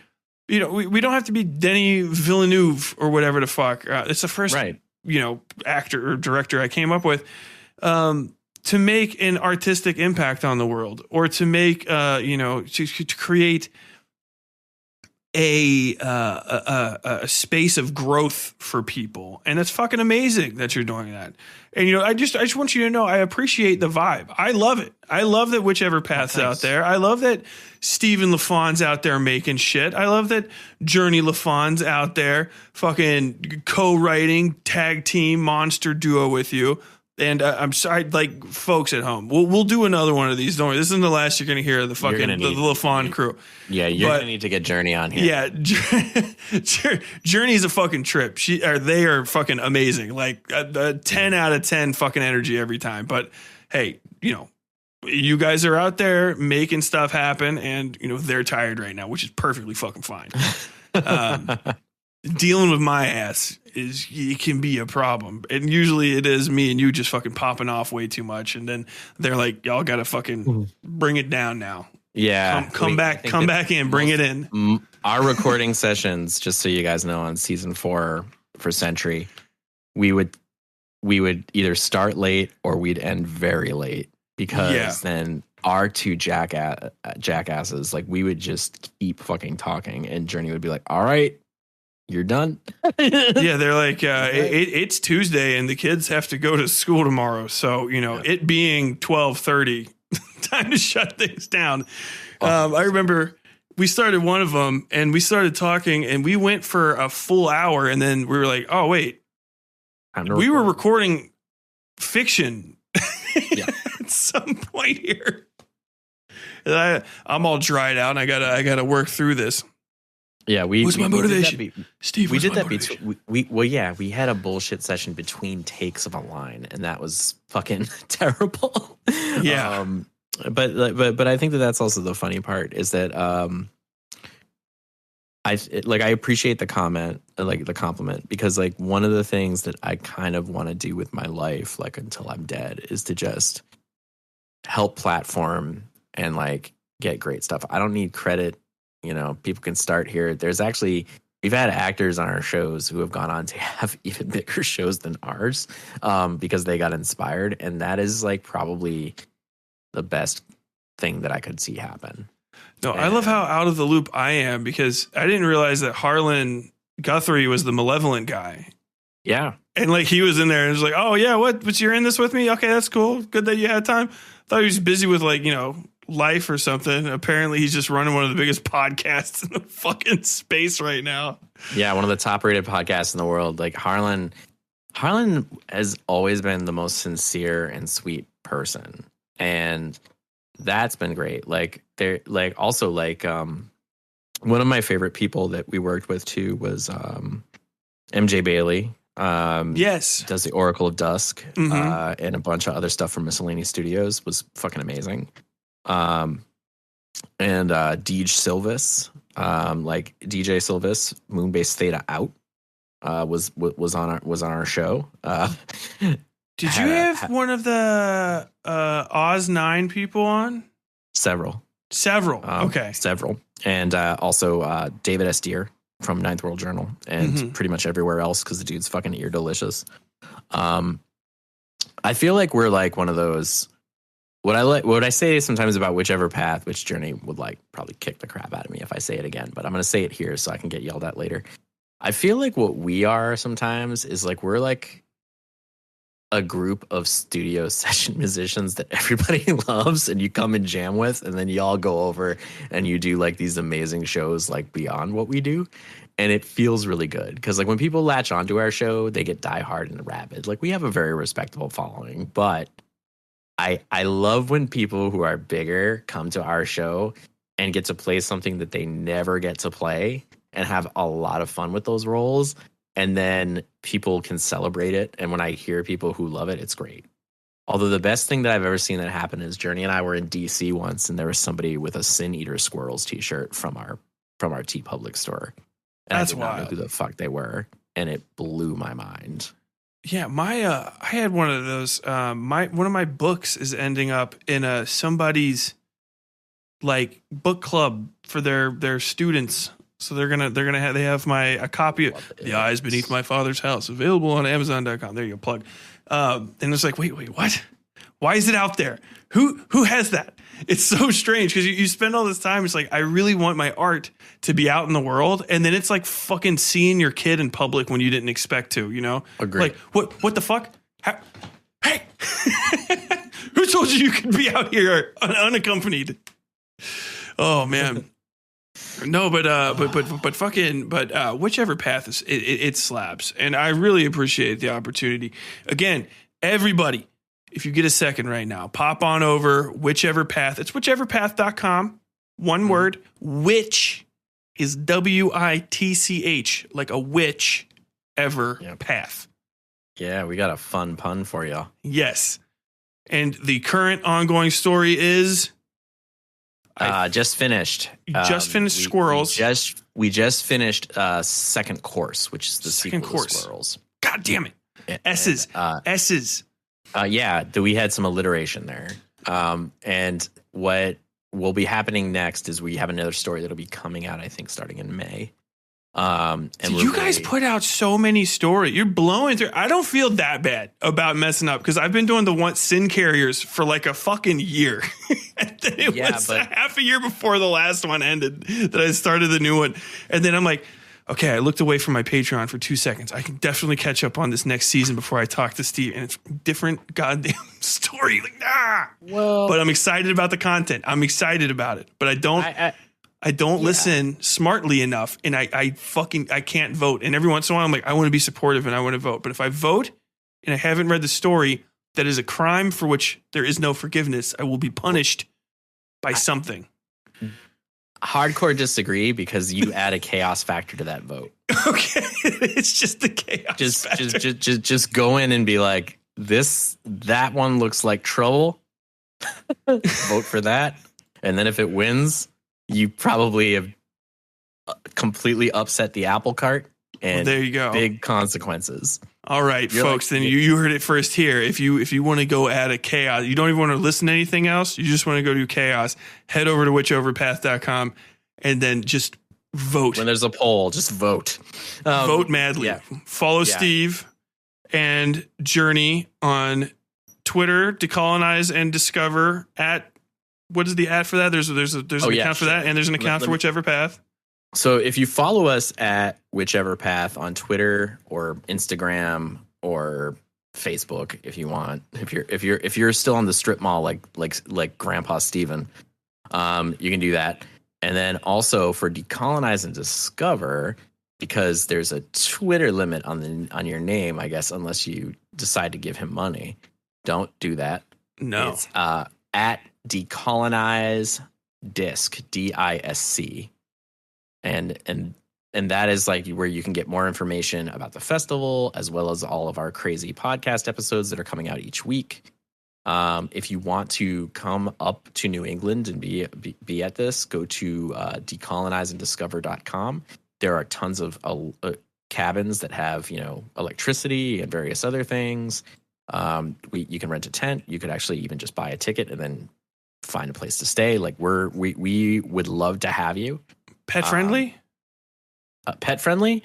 D: you know, we don't have to be Denis Villeneuve or whatever the fuck. It's the first, you know, actor or director I came up with to make an artistic impact on the world, or to make, you know, to create a space of growth for people, and that's fucking amazing that you're doing that. And I just want you to know I appreciate the vibe. I love it. I love that Witchever Path's out there. I love that Steven LaFond's out there making shit. I love that Journee LaFond's out there fucking co-writing tag team monster duo with you. And I'm sorry, like, folks at home, we'll do another one of these. Don't worry, this isn't the last you're going to hear of the fucking the LaFond crew.
E: Yeah, you're going to need to get Journee on here.
D: Yeah, Journee's a fucking trip. They are fucking amazing. Like 10 out of 10 fucking energy every time. But hey, you guys are out there making stuff happen, and they're tired right now, which is perfectly fucking fine. Dealing with my ass it can be a problem, and usually it is me and you just fucking popping off way too much, and then they're like, y'all gotta fucking bring it down now.
E: Yeah,
D: come back in, bring it in.
E: Our recording sessions, just so you guys know, on season 4 for Century, we would either start late or we'd end very late, because then our two jackasses, like, we would just keep fucking talking, and Journee would be like, all right, you're done.
D: Yeah, they're like, it's Tuesday and the kids have to go to school tomorrow. So, it being 12:30, time to shut things down. I remember we started one of them and we started talking and we went for a full hour, and then we were like, oh, wait, we were recording fiction at some point here. And I'm all dried out and I gotta work through this.
E: Yeah,
D: what's my motivation? Steve,
E: we did that. We had a bullshit session between takes of a line, and that was fucking terrible.
D: Yeah.
E: But I think that's also the funny part, is that I appreciate the comment, like the compliment, because like one of the things that I kind of want to do with my life, like until I'm dead, is to just help platform and like get great stuff. I don't need credit. People can start here. We've had actors on our shows who have gone on to have even bigger shows than ours, because they got inspired. And that is like probably the best thing that I could see happen.
D: No, I love how out of the loop I am, because I didn't realize that Harlan Guthrie was the malevolent guy.
E: Yeah.
D: And like he was in there and was like, oh yeah, but you're in this with me? Okay, that's cool. Good that you had time. Thought he was busy with like, life or something. Apparently he's just running one of the biggest podcasts in the fucking space right now.
E: Yeah, one of the top rated podcasts in the world. Like Harlan has always been the most sincere and sweet person, and that's been great. Like they're like also like one of my favorite people that we worked with too was MJ Bailey.
D: Yes,
E: does the Oracle of Dusk and a bunch of other stuff from Miscellaneous Studios. Was fucking amazing. And Deej Silvis, like DJ Silvis, Moonbase Theta Out, was on our show.
D: Did you have one of the Oz 9 people on?
E: Several.
D: Okay.
E: Several. And also David S. Deere from Ninth World Journal, and pretty much everywhere else, because the dude's fucking ear delicious. I feel like we're like one of those. What I say sometimes about Witchever Path, which Journee would like probably kick the crap out of me if I say it again, but I'm going to say it here so I can get yelled at later. I feel like what we are sometimes is like we're like a group of studio session musicians that everybody loves and you come and jam with, and then y'all go over and you do like these amazing shows like beyond what we do. And it feels really good because like when people latch onto our show, they get diehard and rabid. Like we have a very respectable following, but I love when people who are bigger come to our show and get to play something that they never get to play and have a lot of fun with those roles. And then people can celebrate it. And when I hear people who love it, it's great. Although the best thing that I've ever seen that happen is Journee and I were in DC once, and there was somebody with a Sin Eater Squirrels t-shirt from our TeePublic store. And
D: that's
E: I did not know who the fuck they were, and it blew my mind.
D: Yeah, I had one of those. One of my books is ending up in somebody's like book club for their students. So they have a copy of The Eyes Beneath My Father's House available on Amazon.com. There you go, plug. And it's like, wait, what? Why is it out there? Who has that? It's so strange because you spend all this time. It's like, I really want my art to be out in the world. And then it's like fucking seeing your kid in public when you didn't expect to, you know?
E: Agreed.
D: Like, what the fuck? Hey, who told you could be out here unaccompanied? Oh, man. No, but Witchever Path is it slaps, and I really appreciate the opportunity. Again, everybody, if you get a second right now, pop on over Witchever Path. It's witcheverpath.com. One word. Witch is WITCH, like a witch ever path.
E: Yeah, we got a fun pun for y'all.
D: Yes, and the current ongoing story is.
E: Just finished.
D: Just finished Squirrels.
E: We just finished second course, which is the
D: second
E: sequel
D: course.
E: to Squirrels.
D: God damn it. S's. S's.
E: Yeah, we had some alliteration there. And what will be happening next is we have another story that'll be coming out, I think, starting in May. And
D: you guys put out so many stories. You're blowing through. I don't feel that bad about messing up because I've been doing the Once Sin Carriers for like a fucking year. And then it was half a year before the last one ended that I started the new one. And then I'm like, okay, I looked away from my Patreon for 2 seconds. I can definitely catch up on this next season before I talk to Steve. And it's a different goddamn story. Like,
E: well,
D: but I'm excited about the content. I'm excited about it. But I don't listen smartly enough, and I can't vote. And every once in a while, I'm like, I want to be supportive and I want to vote. But if I vote and I haven't read the story, that is a crime for which there is no forgiveness. I will be punished by something.
E: Hardcore disagree because you add a chaos factor to that vote.
D: Okay, it's just the chaos factor.
E: Just go in and be like, that one looks like trouble. Vote for that, and then if it wins. You probably have completely upset the apple cart, and
D: there you go.
E: Big consequences.
D: All right, folks. Then you heard it first here. If you want to go add a chaos, you don't even want to listen to anything else. You just want to go do chaos. Head over to witchoverpath.com and then just vote.
E: When there's a poll, just vote.
D: Vote madly. Yeah. Follow Steve and Journee on Twitter. Decolonize and Discover at. What is the ad for that? There's an account for that, and there's an account for Witchever Path.
E: So if you follow us at Witchever Path on Twitter or Instagram or Facebook, if you want, if you're still on the strip mall like Grandpa Steven, you can do that. And then also for Decolonize and Discover, because there's a Twitter limit on your name, I guess, unless you decide to give him money. Don't do that.
D: No.
E: It's at Decolonize Disc, DISC, and that is like where you can get more information about the festival as well as all of our crazy podcast episodes that are coming out each week. If you want to come up to New England and be at this, go to decolonizeanddiscover.com. There are tons of cabins that have electricity and various other things. You can rent a tent. You could actually even just buy a ticket and then find a place to stay. Like we would love to have you.
D: Pet friendly?
E: Pet friendly.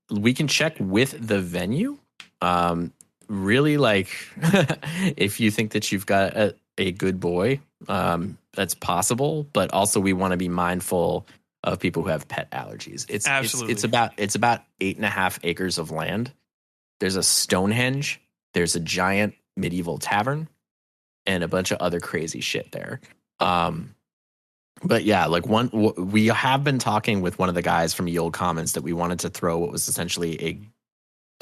E: We can check with the venue. Really, like if you think that you've got a good boy, that's possible. But also, we want to be mindful of people who have pet allergies.
D: Absolutely.
E: It's about 8.5 acres of land. There's a Stonehenge. There's a giant medieval tavern and a bunch of other crazy shit there. But yeah, like we have been talking with one of the guys from Ye Olde Commons that we wanted to throw what was essentially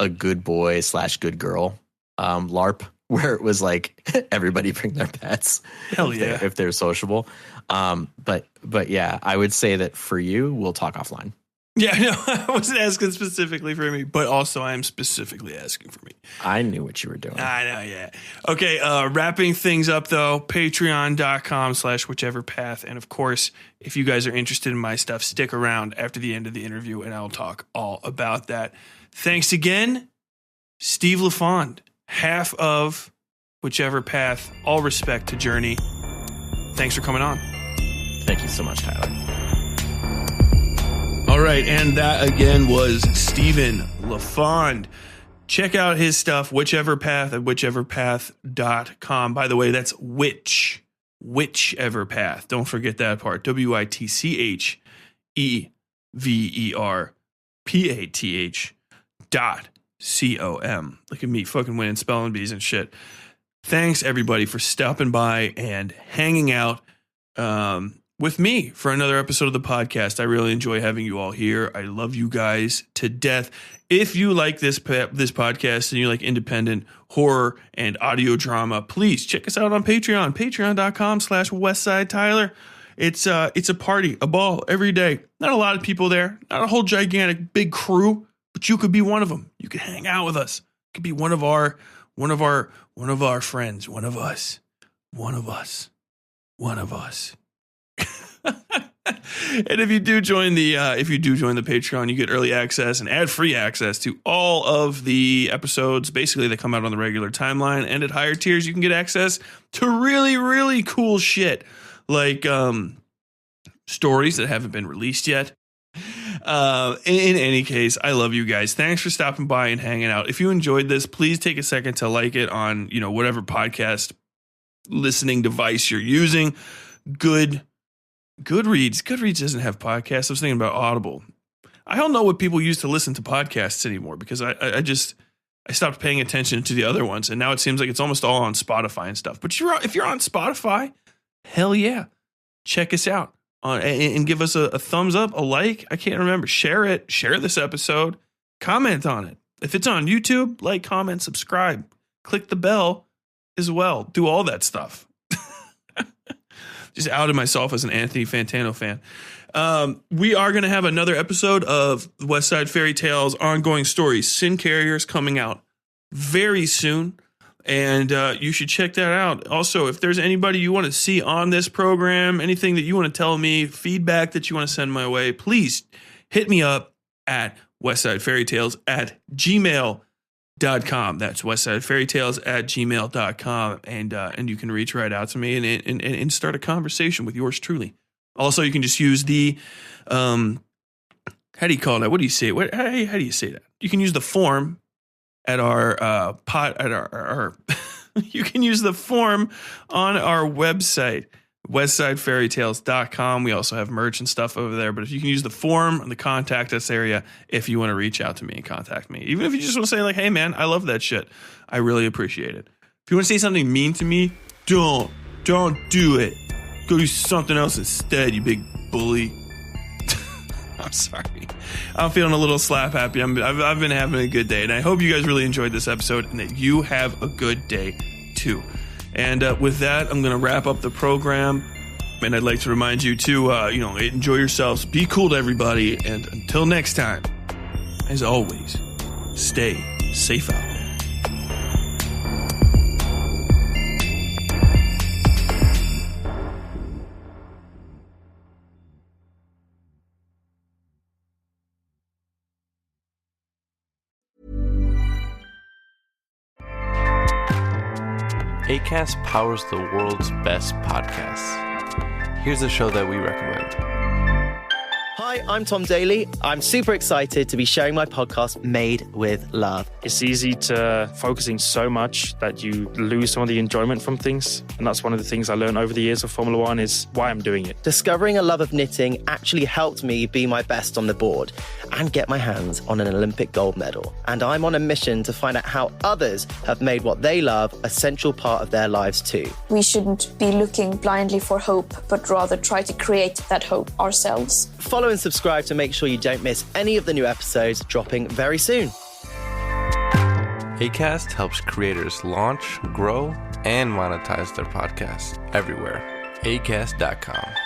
E: a good boy / good girl LARP, where it was like everybody bring their pets.
D: Hell yeah.
E: if they're sociable. But yeah, I would say that for you, we'll talk offline.
D: Yeah, no, I wasn't asking specifically for me, but also I am specifically asking for me.
E: I knew what you were doing.
D: I know, yeah. Okay, wrapping things up, though, patreon.com/whicheverpath. And, of course, if you guys are interested in my stuff, stick around after the end of the interview, and I'll talk all about that. Thanks again, Steve LaFond, half of Witchever Path. All respect to Journee. Thanks for coming on.
E: Thank you so much, Tyler.
D: All right, and that again was Steven LaFond. check out his stuff, Witchever Path at witcheverpath.com. By the way, that's Witchever Path. Don't forget that part. WITCHEVERPATH.com. Look at me fucking winning spelling bees and shit. Thanks everybody for stopping by and hanging out with me for another episode of the podcast. I really enjoy having you all here. I love you guys to death. If you like this podcast and you like independent horror and audio drama, please check us out on Patreon, patreon.com/Westside Tyler. It's a party, a ball every day. Not a lot of people there, not a whole gigantic big crew, but you could be one of them. You could hang out with us. You could be one of our friends, one of us. And if you do join the Patreon, you get early access and ad-free access to all of the episodes. Basically, they come out on the regular timeline, and at higher tiers, you can get access to really, really cool shit like stories that haven't been released yet. In any case, I love you guys. Thanks for stopping by and hanging out. If you enjoyed this, please take a second to like it on, whatever podcast listening device you're using. Goodreads doesn't have podcasts. I was thinking about Audible. I don't know what people use to listen to podcasts anymore because I stopped paying attention to the other ones, and now it seems like it's almost all on Spotify and stuff. But if you're on Spotify, hell yeah, check us out and give us a thumbs up, a like. I can't remember. Share it. Share this episode. Comment on it. If it's on YouTube, like, comment, subscribe, click the bell as well. Do all that stuff. Just outed myself as an Anthony Fantano fan. We are going to have another episode of Westside Fairytales ongoing stories. Sin Carriers coming out very soon. And you should check that out. Also, if there's anybody you want to see on this program, anything that you want to tell me, feedback that you want to send my way, please hit me up at westsidefairytales@gmail.com. That's westsidefairytales@gmail.com. And you can reach right out to me and start a conversation with yours truly. Also, you can just use the, how do you call that? What do you say? How do you say that? You can use the form at our you can use the form on our website, westsidefairytales.com. We also have merch and stuff over there, but if you can use the form and the contact us area if you want to reach out to me and contact me. Even if you just want to say like, hey man, I love that shit. I really appreciate it. If you want to say something mean to me, don't do it. Go do something else instead, you big bully. I'm sorry. I'm feeling a little slap happy. I've been having a good day, and I hope you guys really enjoyed this episode and that you have a good day too. And with that, I'm going to wrap up the program. And I'd like to remind you to, enjoy yourselves, be cool to everybody, and until next time, as always, stay safe out there.
A: Acast powers the world's best podcasts. Here's a show that we recommend.
F: Hi, I'm Tom Daly. I'm super excited to be sharing my podcast, Made with Love.
G: It's easy to focusing so much that you lose some of the enjoyment from things. And that's one of the things I learned over the years of Formula One is why I'm doing it.
F: Discovering a love of knitting actually helped me be my best on the board and get my hands on an Olympic gold medal. And I'm on a mission to find out how others have made what they love a central part of their lives too.
H: We shouldn't be looking blindly for hope, but rather try to create that hope ourselves.
F: Follow and subscribe to make sure you don't miss any of the new episodes dropping very soon.
A: Acast helps creators launch, grow, and monetize their podcasts everywhere. Acast.com.